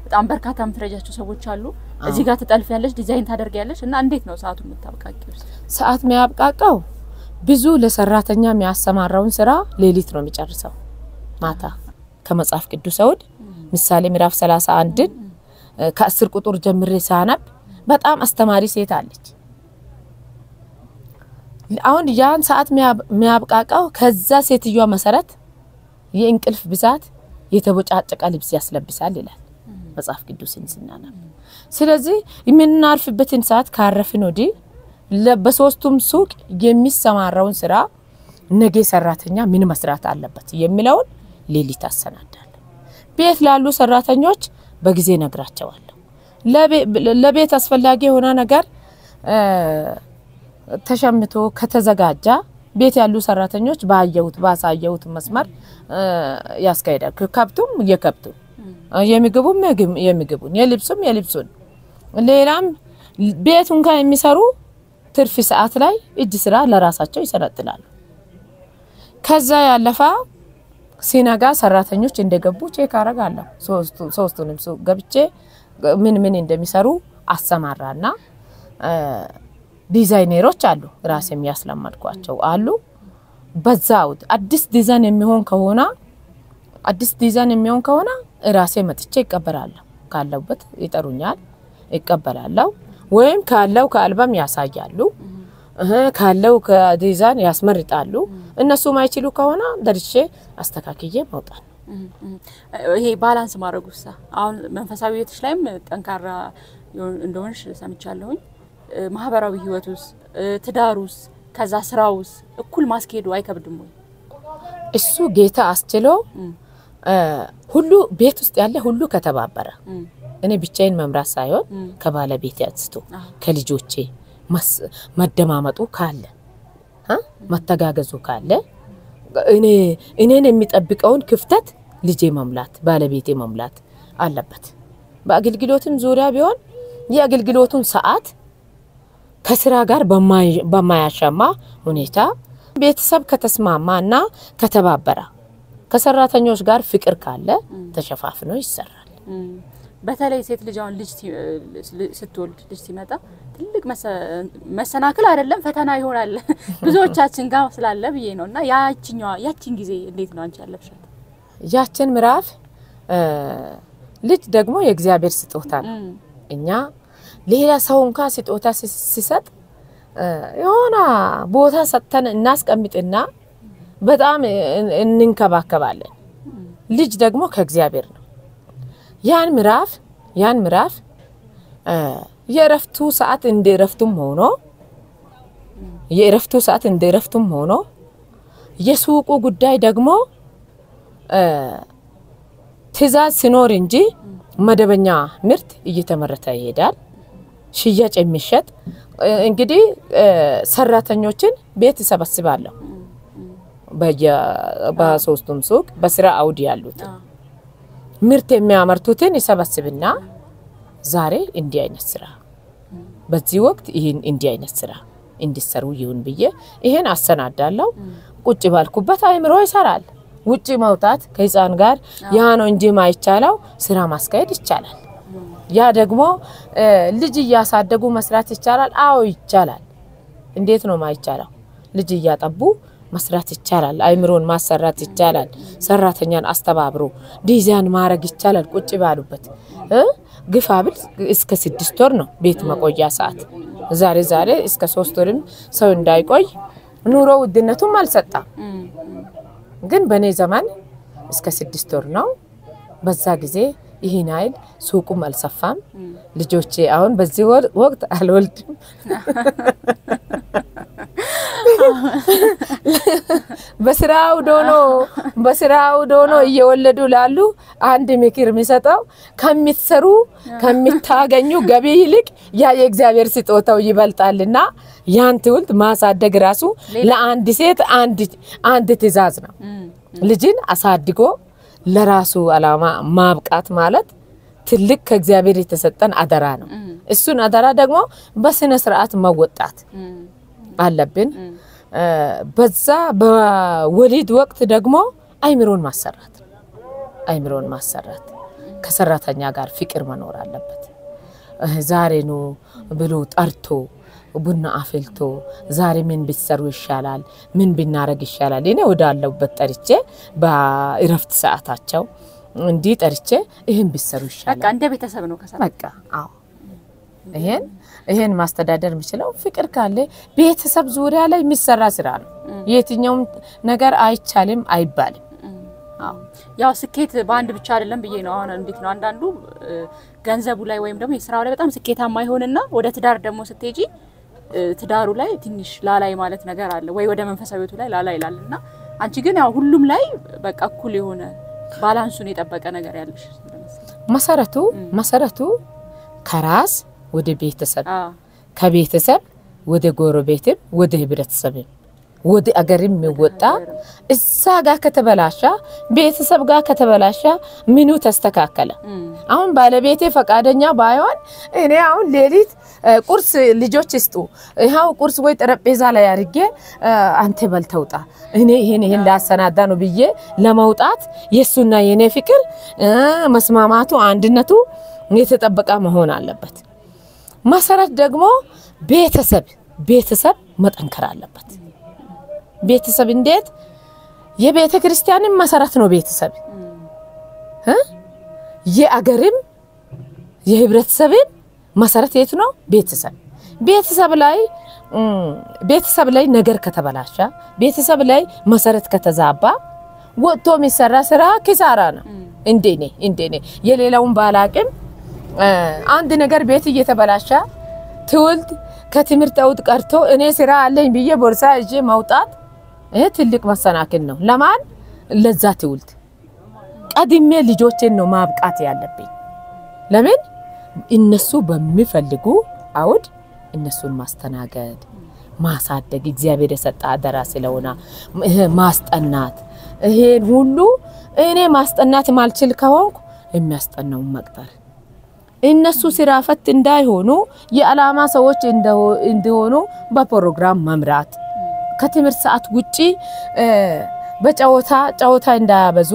በጣም በርካታ ምትረጃቸው ሰዎች አሉ እዚህ ጋር ተጠልፊያለሽ ዲዛይን ታደርጊያለሽ እና እንዴት ነው ሰዓቱን የምታብቃቂው
ሰዓት የሚያብቃቃው ብዙ ለሰራተኛ የሚያሰማራውን ስራ ሌሊት ነው የሚጨርሰው ማታ ከመጽሐፍ ቅዱስ አውድ ምሳሌ ምዕራፍ 31 ከ10 ቁጥር ጀምሬ ሳነብ በጣም አስተማሪ ሴት አለች አሁን ያን ሰዓት የሚያብቃቃው ከዛ ሴትየዋ መሰረት የእንቅልፍ ብዛት የተቦጫጨቀ ልብስ ያስለብሳል ይላል መጽሐፍ ቅዱስን ስናነብ። ስለዚህ የምናርፍበትን ሰዓት ካረፍን ወዲህ በሶስቱም ሱቅ የሚሰማራውን ስራ ነገ ሰራተኛ ምን መስራት አለበት የሚለውን ሌሊት አሰናዳለሁ። ቤት ላሉ ሰራተኞች በጊዜ ነግራቸዋለሁ። ለቤት አስፈላጊ የሆነ ነገር ተሸምቶ ከተዘጋጃ ቤት ያሉ ሰራተኞች ባሳየሁት መስመር ያስካሂዳል። ከብቱም የከብቱን የምግቡም የምግቡን የልብሱን ሌላም ቤት እንኳን የሚሰሩ ትርፍ ሰዓት ላይ እጅ ስራ ለራሳቸው ይሰነጥላሉ። ከዛ ያለፋ ሲነጋ ሰራተኞች እንደገቡ ቼክ አረጋለሁ። ሶስቱንም ሱቅ ገብቼ ምን እንደሚሰሩ አሰማራና ዲዛይነሮች አሉ ራስ የሚያስለማድቋቸው አሉ። በዛው አዲስ ዲዛይን የሚሆን ከሆነ ራሴ መጥቼ ይቀበላለሁ። ካለውበት ይጠሩኛል ይቀበላለሁ። ወይም ካለው ከአልበም ያሳያሉ ካለው ከዲዛይን ያስመርጣሉ። እነሱ ማይችሉ ከሆነ ደርሼ አስተካክዬ መውጣት።
ይሄ ባላንስ ማድረጉስ አሁን መንፈሳዊ ህይወትሽ ላይም ጠንካራ እንደሆንሽ ሰምቻለሁኝ። ማህበራዊ ህይወቱስ ትዳሩስ ከዛ ስራውስ እኩል ማስኬዱ አይከብድም ወይ?
እሱ ጌታ አስችሎ ሁሉ ቤት ውስጥ ያለ ሁሉ ከተባበረ እኔ ብቻዬን መምራት ሳይሆን ከባለቤቴ አንስቶ ከልጆቼ መደማመጡ ካለ መተጋገዙ ካለ እኔን የሚጠብቀውን ክፍተት ልጄ መምላት ባለቤቴ መምላት አለበት። በአገልግሎትም ዙሪያ ቢሆን የአገልግሎቱን ሰዓት ከስራ ጋር በማያሻማ ሁኔታ ቤተሰብ ከተስማማና ከተባበረ ከሰራተኞች ጋር ፍቅር ካለ ተሸፋፍኖ ይሰራል።
በተለይ ሴት ልጅ አሁን ልጅ ስትወልድ ልጅ ሲመጣ ትልቅ መሰናክል አይደለም ፈተና ይሆናል ብዙዎቻችን ጋር ስላለ ብዬ ነውና ያቺን ጊዜ እንዴት ነው አንቺ ያለፍሻት?
ያችን ምዕራፍ ልጅ ደግሞ የእግዚአብሔር ስጦታ ነው። እኛ ሌላ ሰው እንኳን ስጦታ ሲሰጥ የሆነ ቦታ ሰጥተን እናስቀምጥና በጣም እንንከባከባለን። ልጅ ደግሞ ከእግዚአብሔር ነው። ያን ምዕራፍ የረፍቱ ሰዓት እንደረፍቱም ሆኖ የሱቁ ጉዳይ ደግሞ ትዕዛዝ ሲኖር እንጂ መደበኛ ምርት እየተመረተ ይሄዳል። ሽያጭ የሚሸጥ እንግዲህ ሰራተኞችን ቤት ሰበስባለሁ። በሶስቱም ሱቅ በስራ አውድ ያሉት ምርት የሚያመርቱትን ይሰበስብና ዛሬ እንዲህ አይነት ስራ በዚህ ወቅት ይሄን እንዲህ አይነት ስራ እንዲሰሩ ይሁን ብዬ ይሄን አሰናዳለሁ። ቁጭ ባልኩበት አይምሮ ይሰራል። ውጪ መውጣት ከህፃን ጋር ያ ነው እንጂ ማይቻለው ስራ ማስካሄድ ይቻላል። ያ ደግሞ ልጅ ያሳደጉ መስራት ይቻላል። አዎ ይቻላል። እንዴት ነው ማይቻለው? ልጅ ያጠቡ መስራት ይቻላል። አይምሮን ማሰራት ይቻላል። ሰራተኛን አስተባብሮ ዲዛይን ማድረግ ይቻላል። ቁጭ ባሉበት ግፋብል እስከ 6 ወር ነው ቤት መቆያ ሰዓት። ዛሬ እስከ 3 ወርም ሰው እንዳይቆይ ኑሮ ውድነቱም አልሰጣም። ግን በኔ ዘመን እስከ 6 ወር ነው። በዛ ጊዜ ይሄን አይል ሱቁም አልሰፋም። ልጆቼ አሁን በዚህ ወቅት አልወልድም። በስራው ዶኖ እየወለዱ ላሉ አንድ ምክር የሚሰጠው ከምታገኙ ገቢ ይልቅ ያ የእግዚአብሔር ስጦታው ይበልጣልና ያን ትውልድ ማሳደግ ራሱ ለአንድ ሴት አንድ ትዕዛዝ ነው። ልጅን አሳድጎ ለራሱ አላማ ማብቃት ማለት ትልቅ ከእግዚአብሔር የተሰጠን አደራ ነው። እሱን አደራ ደግሞ በስነ ስርዓት መወጣት አለብን። በዛ በወሊድ ወቅት ደግሞ አይምሮን ማሰራት ከሰራተኛ ጋር ፍቅር መኖር አለበት። ዛሬ ነው ብሎ ጠርቶ ቡና አፍልቶ ዛሬ ምን ቢሰሩ ይሻላል ምን ቢናረግ ይሻላል እኔ ወዳለውበት ጠርቼ በእረፍት ሰዓታቸው እንዲ ጠርቼ ይሄን ቢሰሩ ይሻላል።
በቃ እንደ ቤተሰብ ነው ከሰራ
በቃ አዎ ይሄን ማስተዳደር የሚችለው ፍቅር ካለ ቤተሰብ ዙሪያ ላይ የሚሰራ ስራ ነው። የትኛው ነገር አይቻልም አይባልም።
አዎ ያው ስኬት በአንድ ብቻ አይደለም ብዬ ነው አሁን እንዴት ነው አንዳንዱ ገንዘቡ ላይ ወይም ደግሞ የስራው ላይ በጣም ስኬታማ ይሆንና ወደ ትዳር ደግሞ ስትሄጂ ትዳሩ ላይ ትንሽ ላላይ ማለት ነገር አለ ወይ ወደ መንፈሳዊቱ ላይ ላላይ ይላልና አንቺ ግን ያው ሁሉም ላይ በቃ እኩል የሆነ ባላንሱን የጠበቀ ነገር ያለሽ
መሰረቱ ከራስ ወደ ቤተሰብ ከቤተሰብ ወደ ጎረቤት ወደ ህብረተሰብ ወደ አገርም የሚወጣ እዛ ጋር ከተበላሻ ቤተሰብ ጋር ከተበላሻ ምኑ ተስተካከለ አሁን ባለቤቴ ፈቃደኛ ባይሆን እኔ አሁን ሌሊት ቁርስ ልጆች ይስጡ ይሄው ቁርስ ወይ ጠረጴዛ ላይ አርጌ አንተ በልተውጣ እኔ ይሄን ላሰናዳ ነው ብዬ ለማውጣት የሱና የኔ ፍቅር መስማማቱ አንድነቱ የተጠበቀ መሆን አለበት መሰረት ደግሞ ቤተሰብ መጠንከር አለበት ቤተሰብ እንዴት የቤተ ክርስቲያንም መሰረት ነው ቤተሰብ የአገርም የህብረተሰብም መሰረት የት ነው ቤተሰብ ላይ ነገር ከተበላሻ ቤተሰብ ላይ መሰረት ከተዛባ ወጥቶ የሚሰራ ስራ ኪሳራ ነው እንደኔ የሌላውን ባላቅም አንድ ነገር ቤት እየተበላሻ ትውልድ ከትምርት አውጥ ቀርቶ እኔ ስራ አለኝ ብዬ ቦርሳ እጄ ማውጣት ትልቅ መሰናክል ነው ለማን ለዛ ትውልድ ቀድሜ ልጆቼን ነው ማብቃት ያለብኝ ለምን እነሱ በሚፈልጉ አውድ እነሱን ማስተናገድ ማሳደግ እግዚአብሔር የሰጣ አደራ ስለሆነ ማስጠናት ይሄን ሁሉ እኔ ማስጠናት ማልችል ከሆንኩ የሚያስጠናው መቅጠር እነሱ ስራ ፈት እንዳይሆኑ የዓላማ ሰዎች እንደሆኑ በፕሮግራም መምራት ከትምርት ሰዓት ውጪ በጨዋታ እንዳያበዙ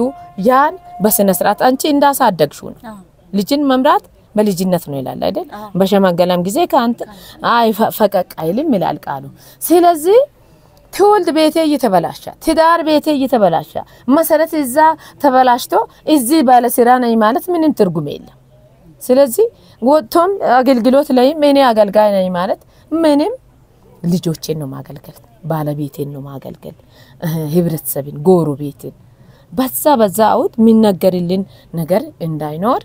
ያን በስነ ስርዓት አንቺ እንዳሳደግሹ ነው ልጅን መምራት በልጅነት ነው ይላል አይደል በሸማገላም ጊዜ ካንተ ፈቀቅ አይልም ይላል ቃሉ ስለዚህ ትውልድ ቤቴ እየተበላሻ ትዳር ቤቴ እየተበላሻ መሰረት እዛ ተበላሽቶ እዚህ ባለ ስራ ነኝ ማለት ምንም ትርጉም የለም ስለዚህ ወጥቶም አገልግሎት ላይ እኔ አገልጋይ ነኝ ማለት ምንም ልጆቼን ነው ማገልገል ባለቤቴን ነው ማገልገል ህብረተሰብን ጎረቤትን በዛ አውት ሚነገርልን ነገር እንዳይኖር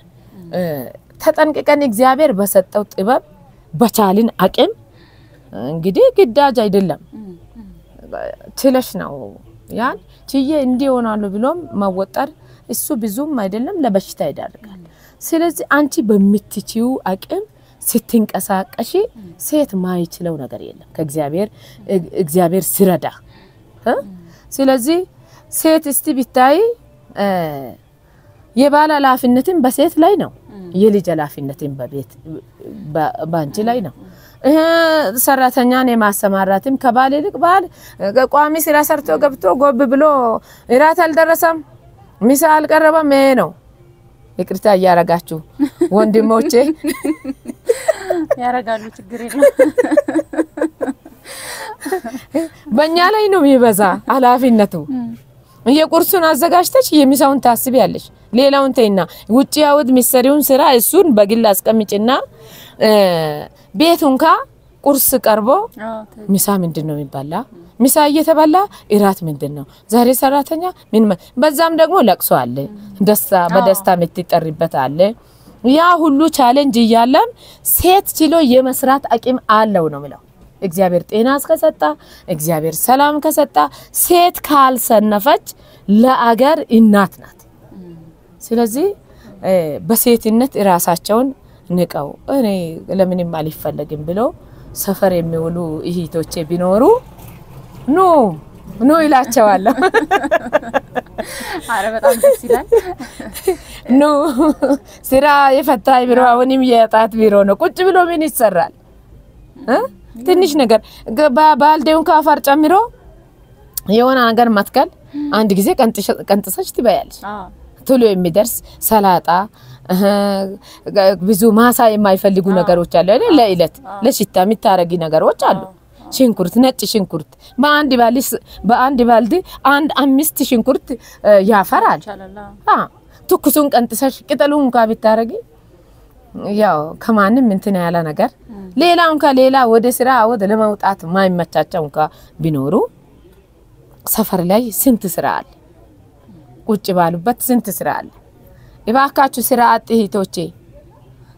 ተጠንቅቀን እግዚአብሔር በሰጠው ጥበብ በቻልን አቅም እንግዲህ ግዳጅ አይደለም ትለሽ ነው ያን ቺዬ እንዲሆናሉ ብሎም ማወጣር እሱ ብዙም አይደለም ለበሽታ ይዳርጋል ስለዚህ አንቺ በሚትቺው አቅም ስትንቀሳቀሺ ሴት ማይችለው ነገር የለም ከእግዚአብሔር ሲረዳ ስለዚህ ሴት እስቲ ቢታይ የባለ ኃላፊነትን በሴት ላይ ነው የልጅ ኃላፊነትን በቤት ባንቺ ላይ ነው ሰራተኛን የማሰማራትም ከባል ይልቅ ባል ቋሚ ስራ ሰርቶ ገብቶ ጎብ ብሎ እራት አልደረሰም ምሳ አልቀረበም ነው ይቅርታ ያረጋችሁ ወንድሞቼ
ያረጋሉ ችግር የለም
በእኛ ላይ ነው የሚበዛ ኃላፊነቱ የቁርሱን አዘጋጅተሽ የሚሳውን ታስቢያለሽ ሌላውን ተይና ውጪ ያውድ ሚሰሪውን ስራ እሱን በግል አስቀምጪና ቤቱንካ ቁርስ ቀርቦ ምሳ ምንድነው የሚባላ ምሳ እየተበላ እራት ምንድነው ዛሬ ሰራተኛ ምን በዛም ደግሞ ለቅሶ አለ በደስታ ምትጠሪበት አለ ያ ሁሉ ቻሌንጅ ይያለም ሴት ችሎ የመስራት አቅም አለው ነው ማለት እግዚአብሔር ጤና አስከሰጣ እግዚአብሔር ሰላም ከሰጣ ሴት ካልሰነፈች ለአገር እናት ናት ስለዚህ በሴትነት ራሳቸውን ንቀው እኔ ለምንም አልፈልግም ብሎ ሰፈር የሚውሉ እህቶቼ ቢኖሩ ኖ ይላቸዋል
አረ በጣም ደስ ይላል
ኖ ስራ የፈታይ ቢሮ አሁንም የጣት ቢሮ ነው ቁጭ ብሎ ምን ይሰራል ትንሽ ነገር ባልዴውን ካፈር ጨምሮ የሆነ ነገር ማትከል አንድ ጊዜ ቀንጥሰሽ ትበያለሽ ቶሎ የሚደርስ ሰላጣ ብዙ ማሳ የማይፈልጉ ነገሮች አሉ አይደል ለይለት ለሽታ የሚታረጊ ነገሮች አሉ ሽንኩርት ነጭ ሽንኩርት በአንድ ባልዲ አንድ 5 ሽንኩርት ያፈራል ትኩሱን ቀንጥሰሽ ቅጠሉን እንኳን ቢታረጊ ያው ከማንም እንትን ያለ ነገር ሌላውን ከሌላ ወደ ስራ ወደ ለማውጣት ማይመቻቸው እንኳን ቢኖሩ ሰፈር ላይ ስንት ስራ አለ ቁጭ ባሉበት ስንት ስራ አለ ይባካችሁ ስራ አጥ እህቶቼ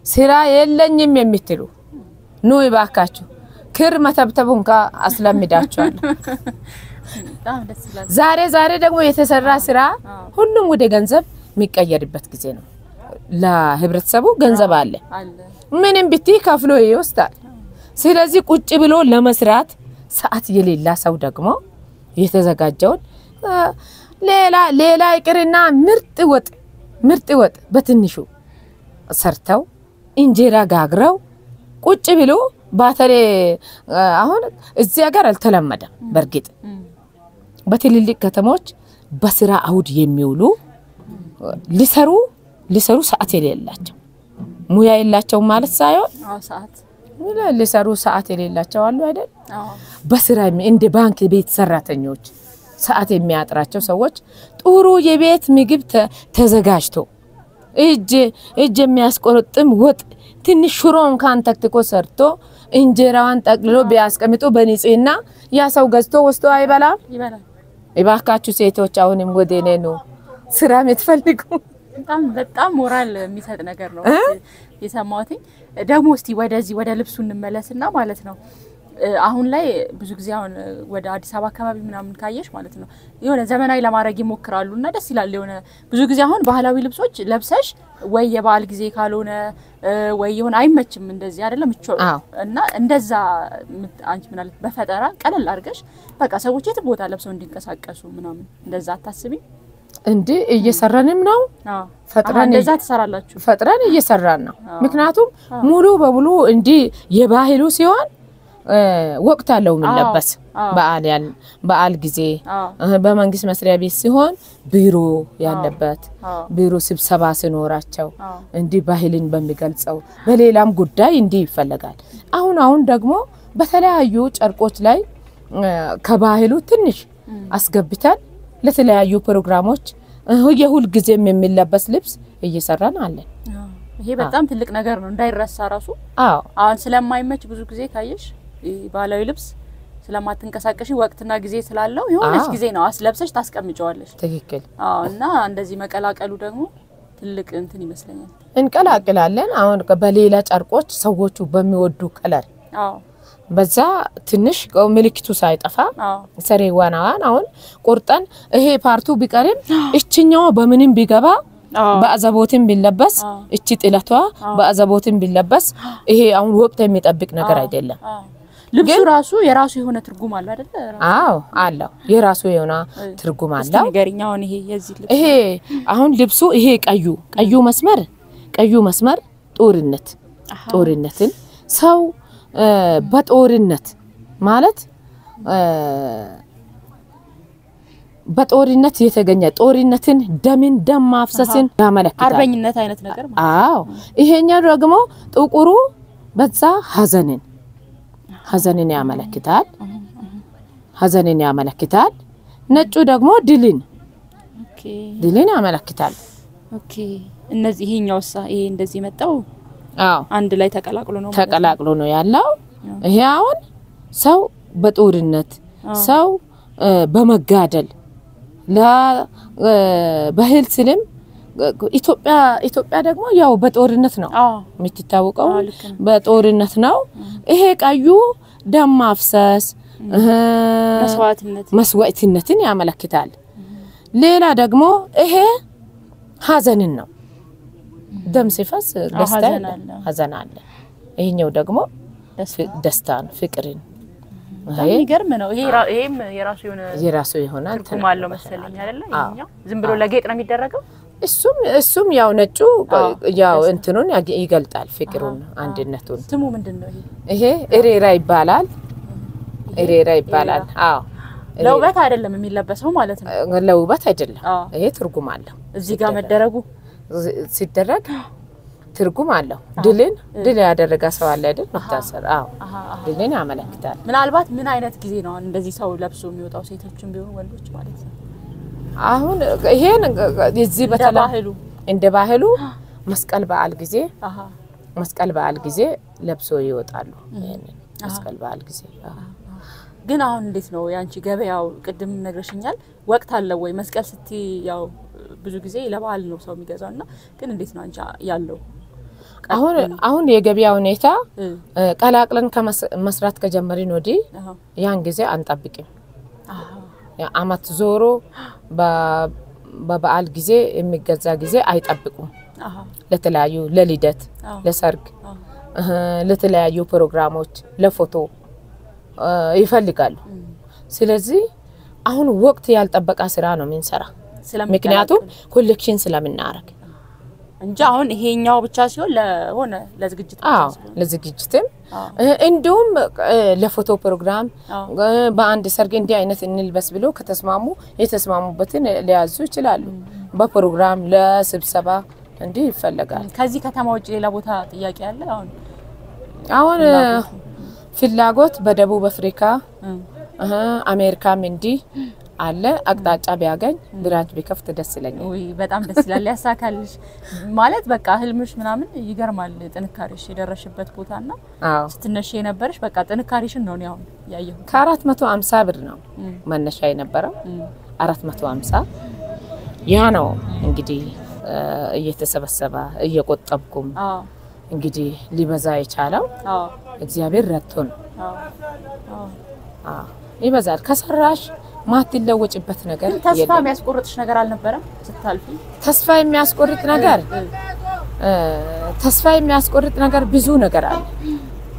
ስራ የለኝም የምትሉ ኑ ይባካችሁ ክር መተብተቡን አስለምዳችኋል ዛሬ ደግሞ የተሰራ ስራ ሁሉም ወደ ገንዘብ የሚቀየርበት ጊዜ ነው ለህብረተሰቡ ገንዘብ አለ ምንም ቢቲ ከፍሎ ይወስዳል ስለዚህ ቁጭ ብሎ ለመስራት ሰዓት የሌላ ሰው ደግሞ የተዘጋጀውን ሌላ ይቅርና ምርጥ ወጥ በትንሹ ሰርተው እንጀራ ጋግረው ቁጭ ብሎ ባተሬ አሁን እዚህ ሀገር አልተለመደም በርግጥ በትልልቅ ከተሞች በስራ አውድ የሚውሉ ሊሰሩ ሰዓት የሌላቸው ሙያ የላቸው ማለት ሳይሆን
ሰዓት
ሊሰሩ ሰዓት የሌላቸው አሉ አይደል በስራ እንደ ባንክ ቤት ሰራተኞች ሰዓት የሚያጥራቸው ሰዎች ጥሩ የቤት ምግብ ተዘጋጅቶ እጅ የሚያስቆርጥም ወጥ ትንሽ ሽሮን ካንተክትኮ ሰርቶ እንጀራዋን ጠቅልሎ ቢያስቀምጡ በንጽህና ያ ሰው ገዝቶ ወስዶ አይበላም ይባካችሁ ሴቶች አሁንም ወደኔ ነው ስራ የምትፈልጉ
በጣም ሞራል የሚሰጥ ነገር ነው የሰማሁት ደግሞ እስቲ ወደ ልብሱ እንመለስና ማለት ነው አሁን ላይ ብዙ ጊዜ አሁን ወደ አዲስ አበባ አካባቢ ምናምን ካየሽ ማለት ነው የሆነ ዘመናዊ ለማድረግ ይሞክራሉና ደስ ይላል የሆነ ብዙ ጊዜ አሁን ባህላዊ ልብሶች ለብሰሽ ወይ የባል ጊዜ ካልሆነ ወይ የሆነ አይመችም እንደዚህ አይደለም እና እንደዛ አንቺ ምናልባት በፈጠራ ቀለል አድርገሽ በቃ ሰዎች የት ቦታ ለብሰው እንዲንቀሳቀሱ ምናምን እንደዛ አታስቢ
እንዴ እየሰራንም ነው
ፈጥረን እንደዛ ተሰራላችሁ
ፈጥረን እየሰራን ነው ምክንያቱም ሙሉ በሙሉ እንዲ የባህሉ ሲሆን ወቅት አለው ምንለበስ በዓል ጊዜ በመንግስት መስሪያ ቤት ሲሆን ቢሮ ያለበት ቢሮ ስብሰባ ሲኖራቸው እንዲ ባህልን በሚገልጸው በሌላም ጉዳይ እንዲ ይፈልጋል አሁን ደግሞ በተለያዩ ጨርቆች ላይ ከባህሉ ትንሽ አስገብተን ለተለያዩ ፕሮግራሞች የሁል ጊዜም የሚለበስ ልብስ እየሰራን አለ
ይሄ በጣም ትልቅ ነገር ነው እንዳይረሳ ራሱ አሁን ስለማይመች ብዙ ጊዜ ካየሽ ባህላዊ ልብስ ስለማትንቀሳቀሽ ወቅትና ጊዜ ስላለው የሆነች ጊዜ ነው አስለብሰሽ ታስቀምጫዋለሽ
ትክክል
እና እንደዚህ መቀላቀሉ ደግሞ ትልቅ እንትን ይመስለኛል
እንቀላቅላለን አሁን በሌላ ጨርቆች ሰዎቹ በሚወዱ ከለር በዛ ትንሽ ምልክቱ ሳይጠፋ ሰሬዋናዋን አሁን ቁርጠን ይሄ ፓርቱ ቢቀርም እችኛው በምንም ቢገባ በአዘቦትን ቢለበስ እቺ ጥለቷ በአዘቦትን ቢለበስ ይሄ አሁን ወቅት የሚጠብቅ ነገር አይደለም
ልብሱ ራሱ የራሱ የሆነ ትርጉም አለ አይደል
አለው የራሱ የሆነ ትርጉም አለው
ነገርኛው ይሄ የዚህ ልብስ
ይሄ አሁን ልብሱ ይሄ ቀዩ መስመር ጦርነትን ሰው በጦርነት ማለት በጦርነት የተገኘ ጦርነትን ደም ማፍሰስን ያመለክታል
አርበኝነት አይነት ነገር ማለት
ይሄኛው ደግሞ ጥቁሩ በዛ ሐዘንን ያመለክታል ነጩ ደግሞ ድልን ያመለክታል
እነዚህ ይሄኛውሳ ይሄ እንደዚህ መጣው አንድ ላይ ተቀላቅሎ ነው ያለው ይሄ አሁን ሰው በጦርነት ሰው በመጋደል ባህል ስልም ኢትዮጵያ ደግሞ ያው በጦርነት ነው የምትታወቀው በጦርነት ነው ይሄ ቀዩ ደም ማፍሰስ መስዋዕትነትን ያመለክታል ሌላ ደግሞ ይሄ ሐዘንን ነው ደም ሲፈስ ሐዘን አለ ይሄኛው ደግሞ ደስታን ፍቅርን ይገርም ነው ይሄም የራሱ የሆነ
ትርጉም
አለው መሰለኝ አይደለ ይሄኛው ዝም ብሎ ለጌጥ ነው የሚደረገው
እሱም ያው ነጩ ያው እንትኑን ይገልጣል ፍቅሩን አንድነቱን
ስሙ ምንድነው
ይሄ ኤሬራ ይባላል
ለውበት አይደለም የሚለበሰው ማለት ነው
ለውበት አይደለም ይሄ ትርጉም አለው
እዚህ ጋር መደረጉ
ሲደረግ ትርጉም አለው ድል ያደረገ ሰው አለ አይደል መታሰር ድልን ያመለክታል
ምናልባት ምን አይነት ጊዜ ነው እንደዚህ ሰው ለብሶ የሚወጣው ሴቶችም ቢሆኑ ወንዶች ማለት ነው
አሁን ይሄን እዚህ በተባህሉ እንደ ባህሉ መስቀል በዓል ጊዜ ለብሶ ይወጣሉ ይሄንን መስቀል በዓል ጊዜ
ግን አሁን እንዴት ነው ያንቺ ገበያው ቅድም ነግረሽኛል ወቅት አለ ወይ መስቀል ስቲ ያው ብዙ ጊዜ ለበዓል ነው ሰው የሚገዛውና ግን እንዴት ነው አንቺ ያለው
አሁን የገበያ ሁኔታ ቀላቅለን ከመስራት ከጀመሪን ወዲህ ያን ጊዜ አንጠብቅም አመት ዞሮ በበዓል ጊዜ የሚገዛ ጊዜ አይጠብቁም ለተለያዩ ለልደት ለሰርግ ለተለያዩ ፕሮግራሞች ለፎቶ ይፈልጋሉ ስለዚህ አሁን ወቅት ያልጠበቃ ስራ ነው ምንሰራ ምክንያቱም ኮሌክሽን ስለምናረግ
እንጂ አሁን ይሄኛው ብቻ ሲሆን ለሆነ ለዝግጅት
ለዝግጅትም እንዲሁም ለፎቶ ፕሮግራም በአንድ ሰርግ እንዲህ አይነት እንልበስ ብሎ ከተስማሙ የተስማሙበትን ሊያዙ ይችላሉ በፕሮግራም ለስብሰባ እንዲህ ይፈልጋል
ከዚህ ከተማ ውጪ ሌላ ቦታ ጥያቄ አለ
አሁን ፍላጎት በደቡብ አፍሪካ አሜሪካም እንዲህ አለ አቅጣጫ ቢያገኝ ብራንች ቢከፍት ደስ ይለኛል
ወይ በጣም ደስ ይላል ያሳካልሽ ማለት በቃ ህልምሽ ምናምን ይገርማል ጥንካሬሽ የደረሽበት ቦታና ስትነሽ የነበርሽ በቃ ጥንካሬሽን ነው ያው ያየው
ከ450 ብር ነው መነሻ የነበረው 450 ያ ነው እንግዲህ እየተሰበሰበ እየቆጠብኩም እንግዲህ ሊበዛ የቻለው እግዚአብሔር ረድቶን ይበዛል ከሰራሽ ማትለወጭበት ነገር
ተስፋ የሚያስቆርጥሽ ነገር አልነበረም ስታልፊ ተስፋ የሚያስቆርጥ ነገር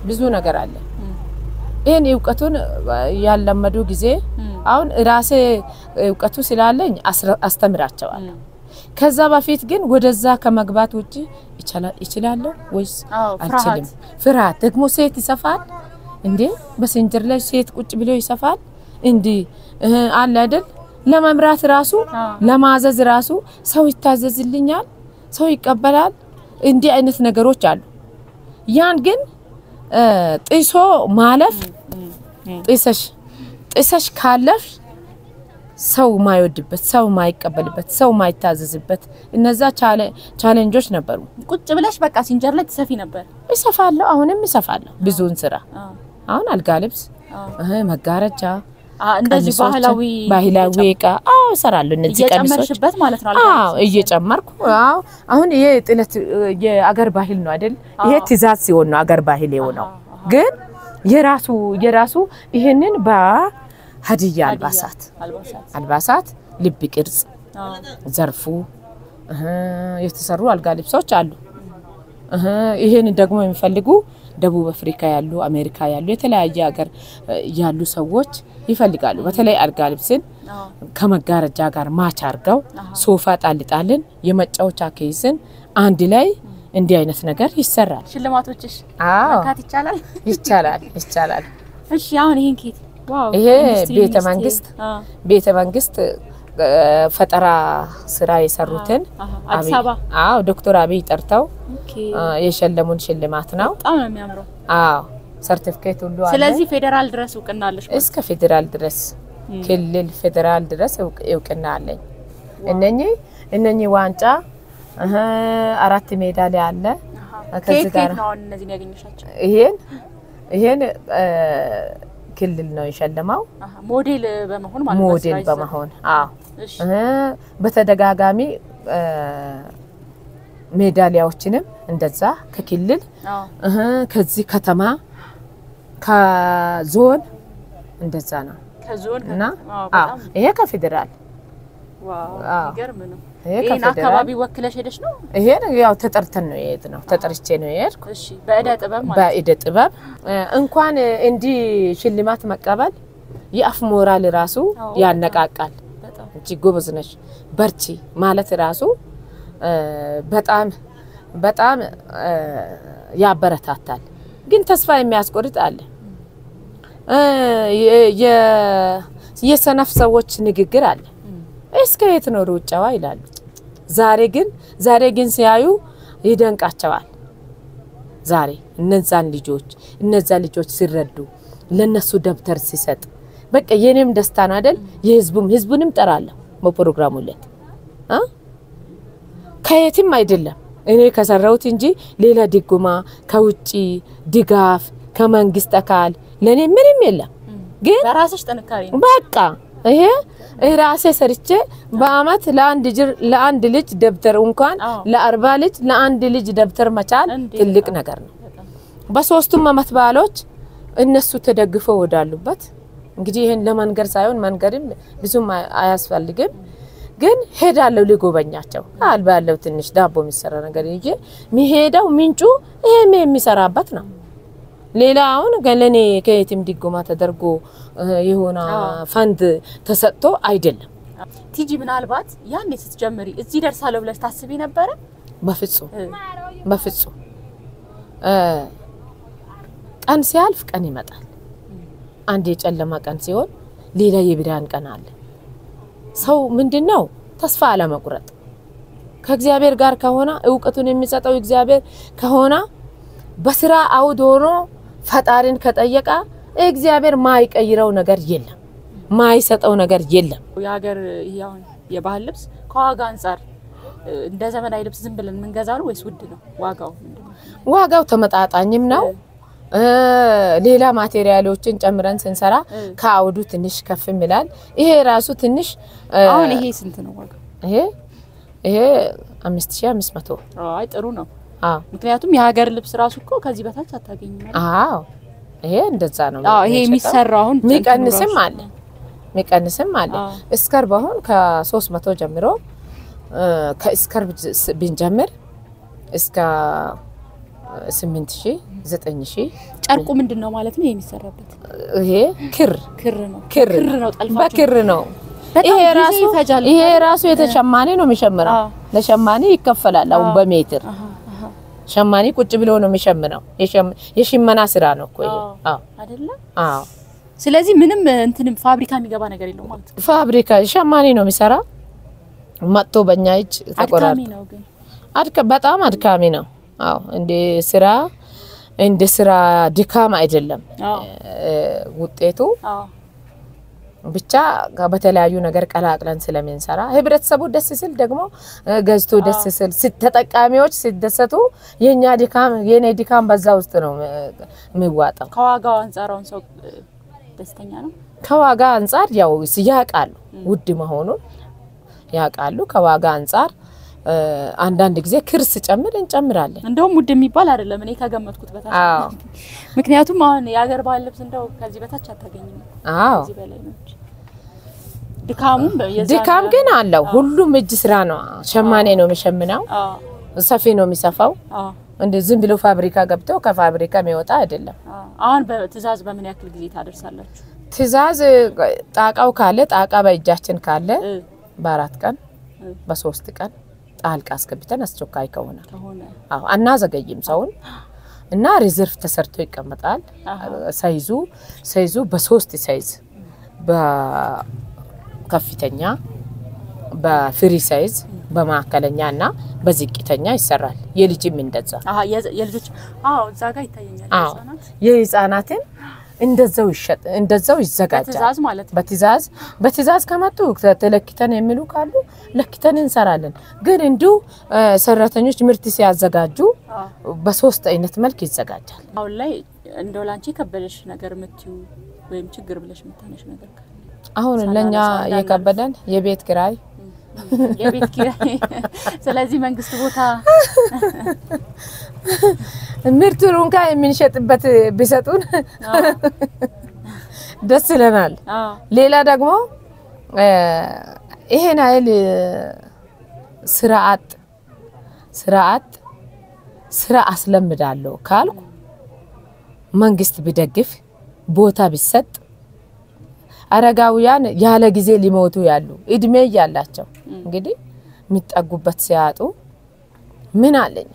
ብዙ ነገር አለ ይሄን ዕውቀቱን ያለመዱ ጊዜ አሁን ራሴ ዕውቀቱ ስላለኝ አስተምራቸዋለሁ ከዛ በፊት ግን ወደዛ ከመግባት ውጪ ይችላል ወይስ አልችልም ፍርሃት ደግሞ ሴት ይሰፋል እንዴ በሴንጀር ላይ ሴት ቁጭ ብሎ ይሰፋል እንዴ አለ አይደል ለመምራት ራሱ ለማዘዝ ራሱ ሰው ይታዘዝልኛል ሰው ይቀበላል እንዴ አይነት ነገሮች አሉ ያን ግን ጥሶ ማለፍ ጥሰሽ ካለፍ ሰው ማይወድበት ሰው ማይቀበልበት ሰው ማይታዘዝበት እነዛ ቻሌንጆች ነበሩ ቁጭ ብለሽ በቃ ሲንጀር ላይ ተሰፊ ነበር
ይሰፋለሁ አሁንም ይሰፋለሁ ብዙን ስራ አሁን አልጋ ልብስ መጋረጃ
እንደዚህ ባህላዊ
ቃ ሰራለሁ እነዚህ ቀሚሶች
እየጨመርሽበት ማለት ነው
እየጨመርኩ አሁን ይሄ ጥለት የአገር ባህል ነው አይደል ይሄ ትዛዝ ሲሆን ነው አገር ባህል የሆነው ግን የራሱ ይሄንን በሀዲያ አልባሳት ልብ ቅርጽ ዘርፉ የተሰሩ አልጋ ልብሶች አሉ ይሄን ደግሞ የሚፈልጉ ደቡብ አፍሪካ ያሉ አሜሪካ ያሉ የተለያየ ሀገር ያሉ ሰዎች ይፈልጋሉ በተለይ አልጋ ልብስን ከመጋረጃ ጋር ማች አርገው ሶፋ ጣልጣልን የመጫወቻ ኬስን አንድ ላይ እንዲህ አይነት ነገር ይሰራል
ሽልማቶችሽ ማካት
ይቻላል
እሺ አሁን ይሄን ኬት ዋው
ይሄ ቤተ መንግስት ፈጠራ ስራ የሰሩትን
አዲስ አበባ
ዶክተር አብይ ጠርተው የሸለሙን ሽልማት ነው
በጣም ነው የሚያምረው
ሰርቲፊኬት ሁሉ አለ
ስለዚህ ፌደራል ድረስ እውቅና አለሽ
እስከ ፌደራል ድረስ ክልል ፌደራል ድረስ እውቅና አለኝ እነኚህ ዋንጫ አራት ሜዳሊያ አለ
ከዚህ ጋር ነው እነዚህ ያገኘሻቸው
ይሄን ክልል ነው የሸለማው
ሞዴል
በመሆን በተደጋጋሚ ሜዳሊያዎችንም እንደዛ ከክልል ከዚህ ከተማ ከዞን እንደዛ ነው ከዞንና ይሄ ከፌደራል
ዋው ይገርም ነው ይሄን አካባቢ ወክለሽ ሄደሽ ነው
ይሄን ያው ተጠርተን ነው የሄድነው ተጠርቼ ነው የሄድኩ
እሺ በእደ
ጥበብ እንኳን እንዲ ሽልማት መቀበል የአፍ ሞራል ራሱ ያነቃቃል እንጂ ጎበዝ ነሽ በርቺ ማለት ራሱ በጣም ያበረታታል ግን ተስፋ የሚያስቆርጥ አለ የሰነፍ ሰዎች ንግግር አለ እስከ የት ነው ሩጫዋ ይላሉ ዛሬ ግን ሲያዩ ይደንቃቸዋል ዛሬ እነዛ ልጆች ሲረዱ ለነሱ ደብተር ሲሰጥ በቃ የኔም ደስታ ነው አይደል የህዝቡንም ጠራለሁ በፕሮግራሙ ላይ ከየትም አይደለም እኔ ከሰራውት እንጂ ሌላ ድጉማ ከውጪ ድጋፍ ከመንግስት አካል ለኔ ምንም የለም ግን
በራስሽ ጥንካሬ ነው
በቃ ይሄ ራሴ ሰርቼ በአመት ለአንድ ልጅ ደብተር እንኳን ለ40 ልጅ ለአንድ ልጅ ደብተር መቻል ትልቅ ነገር ነው በሶስቱም አመት ባሎች እነሱ ተደግፈው ወዳሉበት እንግዲህ ይሄን ለማንገር ሳይሆን ማንገርም ብዙም አያስፈልግም ግን ሄዳለው ሊጎበኛቸው አልባለው ትንሽ ዳቦ የሚሰራ ነገር ይዤ ሚሄዳው ምንጩ ይሄ የሚሰራበት ነው ሌላውን ገለኔ ከየትም ዲጎማ ተደርጎ ይሆና ፈንድ ተሰጥቶ አይደለም
ቲጂ ምናልባት ያኔ ስትጀምሪ እዚህ ደርሳለሁ ብለሽ ታስቢ ነበር
በፍጹም ቀን ሲያልፍ ቀን ይመጣል አንድ የጨለማ ቀን ሲሆን ሌላ የብርሃን ቀን አለ ሰው ምንድነው ተስፋ አለመቁረጥ ከእግዚአብሔር ጋር ከሆነ ዕውቀቱን የሚሰጠው እግዚአብሔር ከሆነ በስራ አውዶኖ ፈጣሪን ከጠየቃ እግዚአብሔር ማይቀይረው ነገር የለም ማይሰጠው ነገር የለም
ያገር ያው የባህል ልብስ ከዋጋ አንፃር እንደ ዘመናዊ ልብስ ዝም ብለን መንገዛው ወይስ ውድ ነው
ዋጋው ተመጣጣኝም ነው ሌላ ማቴሪያሎችን ጨምረን ስንሰራ ካውዱ ትንሽ ከፍም ይላል ይሄ ራሱ ትንሽ
አሁን ይሄ ስንት ነው ዋጋው
ይሄ 5500
አይ ጥሩ ነው ምክንያቱም የሀገር ልብስ ራሱ እኮ ከዚህ በታች አታገኝም
ይሄ እንደዛ ነው
ይሄ የሚሰራው
ሚቀንስም አለ እስከር በሆን ከ300 ጀምሮ ከእስከር ብንጀምር እስከ 8000 9000
ጨርቁ ምንድነው ማለት ነው የሚሰራበት
ይሄ ክር
ነው ጠልፋችሁ
በክር ነው ይሄ ራሱ የተሸማኔ ነው የሚሸምረው ለሸማኔ ይከፈላል አሁን በሜትር ሸማኔ ቁጭ ብሎ ነው የሚሸምነው የሽመና ስራ ነው እኮ ይሄ
አይደለ ስለዚህ ምንም እንትንም ፋብሪካ የሚገባ ነገር የለው ማለት ነው
ፋብሪካ ሸማኔ ነው የሚሰራ መጥቶ በእኛ እጅ ተቆራርጦ
ነው ግን
በጣም አድካሚ ነው እንደ ስራ ድካም አይደለም ውጤቱ ብቻ በተለያዩ ነገር ቀላቅለን ስለምንሰራ ህብረተሰቡ ደስ ሲል ደግሞ ገዝቶ ደስ ሲል ተጠቃሚዎች ሲደሰቱ የኔ ድካም በዛ ውስጥ ነው የሚዋጣው
ከዋጋው አንፃራውን ሰው ደስተኛ ነው
ከዋጋ አንፃር ያው ያቃሉ ውድ መሆኑን ያቃሉ ከዋጋ አንፃር አንዳንድ ጊዜ ክርስ ጨምር እንጨምራለን
እንደውም ውድ የሚባል አይደለም እኔ ከገመትኩት በታች ምክንያቱም አሁን ያገር ባህል ልብስ እንደው ከዚህ በታች አታገኝም ከዚህ በላይ ነው ድካም ግን አለው ሁሉም እጅ ስራ ነው ሸማኔ ነው የሚሸምነው ሰፊ ነው የሚሰፋው እንደ ዝም ብሎ ፋብሪካ ገብቶ ከፋብሪካ የሚወጣ አይደለም አሁን በትዛዝ በምን ያክል ጊዜ ታደርሳላችሁ
ትዛዝ ጣቃው ካለ ጣቃ በእጃችን ካለ በ4 ቀን በ3 ቀን ጣልቃ አስገብተን አስቸኳይ ከሆነ አናዘገይም ሰውን እና ሪዘርቭ ተሰርቶ ይቀመጣል ሳይዙ በ3 ሳይዝ በከፍተኛ በፍሪ ሳይዝ በማከለኛና በዝቅተኛ ይሰራል የልጅም እንደዛ
የልጆች እዛ ጋር ይታየኛል
የህፃናትን እንደዛው ይዘጋጃል
በትዛዝ ማለት
በትዛዝ ከመጡ ተለክተን የሚሉ ካሉ ለክተን እንሰራለን ግን እንዲሁ ሰራተኞች ምርት ሲያዘጋጁ በ3 አይነት መልክ ይዘጋጃል
አሁን ላይ እንደው ላንቺ ከበደሽ ነገር ምትዩ ወይም ችግር ብለሽ ምታነሽ ነገር ካለ
አሁን ለኛ የከበደን የቤት ኪራይ
ስለዚህ መንግስት ቦታ
ምርቱን ካይ የምንሸጥበት ቢሰጡን ደስ ይለናል ሌላ ደግሞ ይሄን አይል ስራ አስለምዳለሁ ካልኩ መንግስት ቢደግፍ ቦታ ቢሰጥ አረጋውያን ያለ ጊዜ ሊሞቱ ያሉ እድሜ ያላቸው እንግዲህ የሚጠጉበት ሲያጡ ምን አለኝ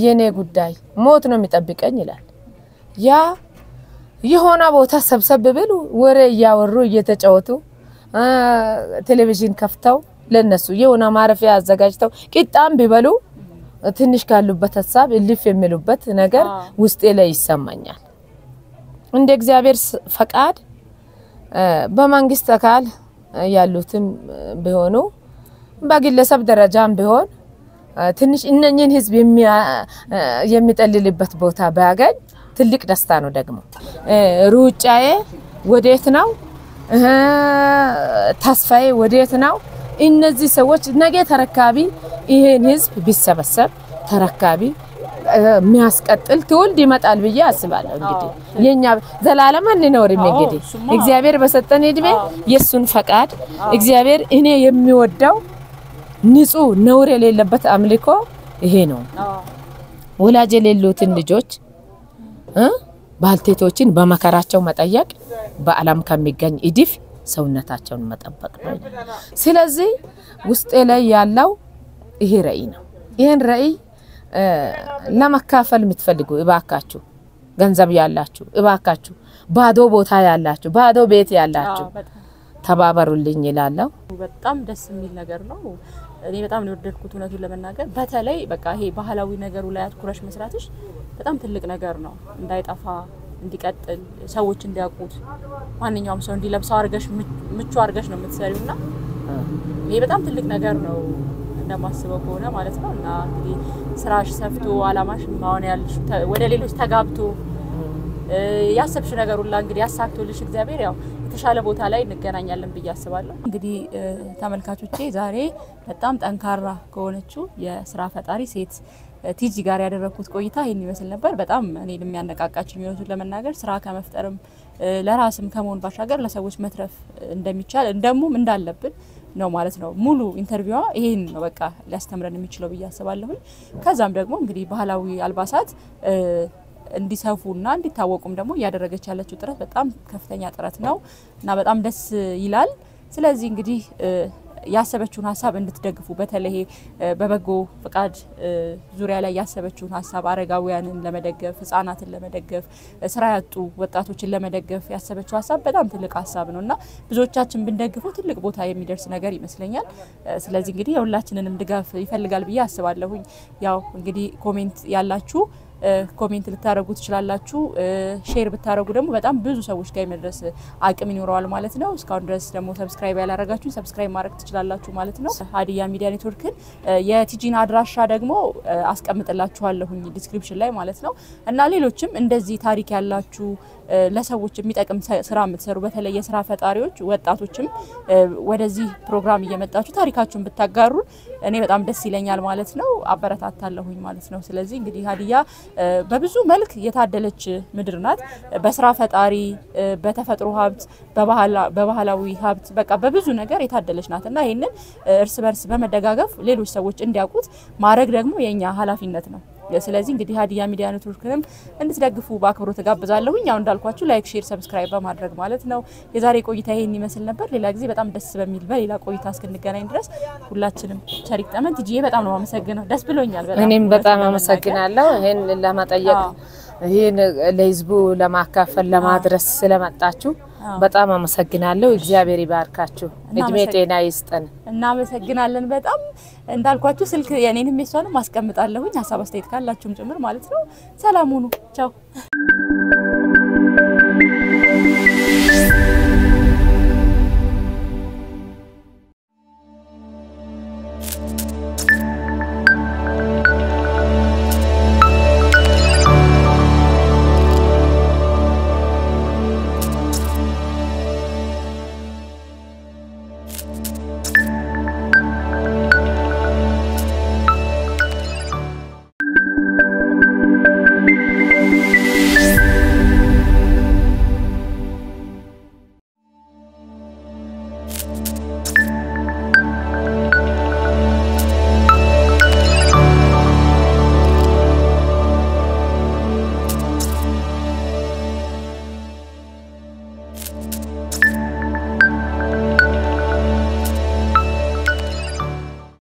የኔ ጉዳይ ሞት ነው የሚጠብቀኝ ይላል ያ የሆነ ቦታ ሰብሰብ ብሉ ወሬ ያወሩ እየተጫወቱ ቴሌቪዥን ከፍተው ለነሱ የሆነ ማረፊያ አዘጋጅተው ቂጣም ቢበሉ ትንሽ ካሉበት ሐሳብ እልፍ የሚሉበት ነገር ውስጤ ላይ ይሰማኛል እንደ እግዚአብሔር ፈቃድ በመንግስት አካል ያሉትም ቢሆኑ በግለሰብ ደረጃም ቢሆን ትንሽ እነኚህን ህዝብ የሚጠልልበት ቦታ ባገኝ ትልቅ ደስታ ነው ደግሞ ሩጫዬ ወዴት ነው ተስፋዬ ወዴት ነው እነዚህ ሰዎች ነገ ተረካቢ ይሄን ህዝብ ቢሰበሰብ ተረካቢ የሚያስቀጥል ትውልድ ይመጣል ብዬ አስባለሁ እንግዲህ የኛ ዘላለም አንኖርም እንግዲህ እግዚአብሔር በሰጠን እድሜ የሱን ፈቃድ እግዚአብሔር እኔ የሚወደው ንጹህ ነውር የሌለበት አምልኮ ይሄ ነው ወላጅ የሌሉትን ልጆች ባልቴቶችን በመከራቸው መጠየቅ በአለም ከሚገኝ እድፍ ሰውነታቸውን መጠበቅ ነው ስለዚህ ውስጤ ላይ ያለው ይሄ ራእይ ነው ይሄን ራእይ ለማካፈል የምትፈልጉ እባካችሁ ገንዘብ ያላችሁ እባካችሁ ባዶ ቦታ ያላችሁ ባዶ ቤት ያላችሁ ተባበሩልኝ ይላልው
በጣም ደስ የሚል ነገር ነው እኔ በጣም ነው ወደድኩት እውነቱን ለመናገር በተለይ በቃ ይሄ ባህላዊ ነገሩ ላይ አትኩረሽ መስራትሽ በጣም ትልቅ ነገር ነው እንዳይጠፋ እንዲቀጥል ሰዎች እንዲያውቁት ማንኛውም ሰው እንዲለብሰው አርገሽ ምቹ አርገሽ ነው የምትሰሪውና ይሄ በጣም ትልቅ ነገር ነው እንደማስበው ከሆነ ማለት ነውና እንግዲህ ስራሽ ሰፍቶ አላማሽ ማውን ያልሽ ወደ ሌሎች ተጋብቶ ያሰብሽ ነገር ሁሉ እንግዲህ ያሳክቶልሽ እግዚአብሔር ያው የተሻለ ቦታ ላይ እንገናኛለን ብዬ አስባለሁ እንግዲህ ተመልካቾቼ ዛሬ በጣም ጠንካራ ከሆነችው የስራ ፈጣሪ ሴት ቲጂ ጋር ያደረኩት ቆይታ ይሄን ይመስል ነበር በጣም እኔ ለሚያነቃቃችሁ የሚወቱት ለመናገር ስራ ከመፍጠርም ለራስም ከመሆን ባሻገር ለሰዎች መትረፍ እንደሚቻል እንደሙም እንዳለብን ነው ማለት ነው ሙሉ ኢንተርቪዋ ይሄን ነው በቃ ሊያስተምረን የሚችለው ብዬ አስባለሁ ከዛም ደግሞ እንግዲህ ባህላዊ አልባሳት እንዲሰፉና እንዲታወቁም ደግሞ ያደረገች ያለችው ጥረት በጣም ከፍተኛ ጥረት ነውና በጣም ደስ ይላል ስለዚህ እንግዲህ ያሰበችውን ሐሳብ እንድትደግፉ በተለይ በበጎ ፍቃድ ዙሪያ ላይ ያሰበችውን ሐሳብ አረጋውያንን ለመደገፍ ህፃናትን ለመደገፍ ስራ ያጡ ወጣቶችን ለመደገፍ ያሰበችው ሐሳብ በጣም ትልቅ ሐሳብ ነውና ብዙዎቻችን ብንደግፈው ትልቅ ቦታ የሚደርስ ነገር ይመስለኛል ስለዚህ እንግዲህ ሁላችንንም ድጋፍ ይፈልጋል ብዬ አስባለሁ ያው እንግዲህ ኮሜንት ያላችሁ ኮሜንት ልታረጉ ትችላላችሁ ሼር ብታረጉ ደግሞ በጣም ብዙ ሰዎች ጋር መድረስ አቅም ይኖራል ማለት ነው እስካሁን ድረስ ደግሞ ሰብስክራይብ ያላረጋችሁ ሰብስክራይብ ማድረግ ትችላላችሁ ማለት ነው ሀዲያ ሚዲያ ኔትወርክን የቲጂን አድራሻ ደግሞ አስቀምጥላችኋለሁ ዲስክሪፕሽን ላይ ማለት ነው እና ሌሎችም እንደዚህ ታሪክ ያላችሁ ለሰዎች የሚጠቅም ስራ የምትሰሩ በተለይ የስራ ፈጣሪዎች ወጣቶችም ወደዚህ ፕሮግራም እየመጣችሁ ታሪካችሁን ብታጋሩ እኔ በጣም ደስ ይለኛል ማለት ነው አበረታታለሁኝ ማለት ነው ስለዚህ እንግዲህ ሀዲያ በብዙ መልክ የታደለች ምድር ናት በስራ ፈጣሪ በተፈጥሮ ሀብት በባህላዊ ሀብት በቃ በብዙ ነገር የታደለች ናትና ይሄንን እርስ በርስ በመደጋገፍ ሌሎች ሰዎች እንዲያውቁት ማድረግ ደግሞ የኛ ኃላፊነት ነው ስለዚህ እንግዲህ ሀዲያ ሚዲያ ኔትወርክንም እንድትደግፉ በአክብሮት ተጋብዛለሁ ያው እንዳልኳችሁ ላይክ ሼር ሰብስክራይብ በማድረግ ማለት ነው የዛሬ ቆይታ ይሄን ይመስል ነበር ሌላ ጊዜ በጣም ደስ በሚል በሌላ ቆይታ እስክንገናኝ ድረስ ሁላችንም ቸሪክ ተመን ቲጂዬ በጣም ነው ማመሰግነው ደስ ብሎኛል በጣም እኔም በጣም አመሰግናለሁ ይሄን ለማጠየቅ ይሄን ለህዝቡ ለማካፈል ለማድረስ ስለመጣችሁ በጣም አመሰግናለሁ እግዚአብሔር ይባርካችሁ እድሜ ጤና ይስጠን እናመሰግናለን በጣም እንዳልኳችሁ ስልክ የኔንም የሷንም ማስቀምጣለሁኝ ሐሳብ አስተያየት ካላችሁም ጭምር ማለት ነው ሰላም ሁኑ ቻው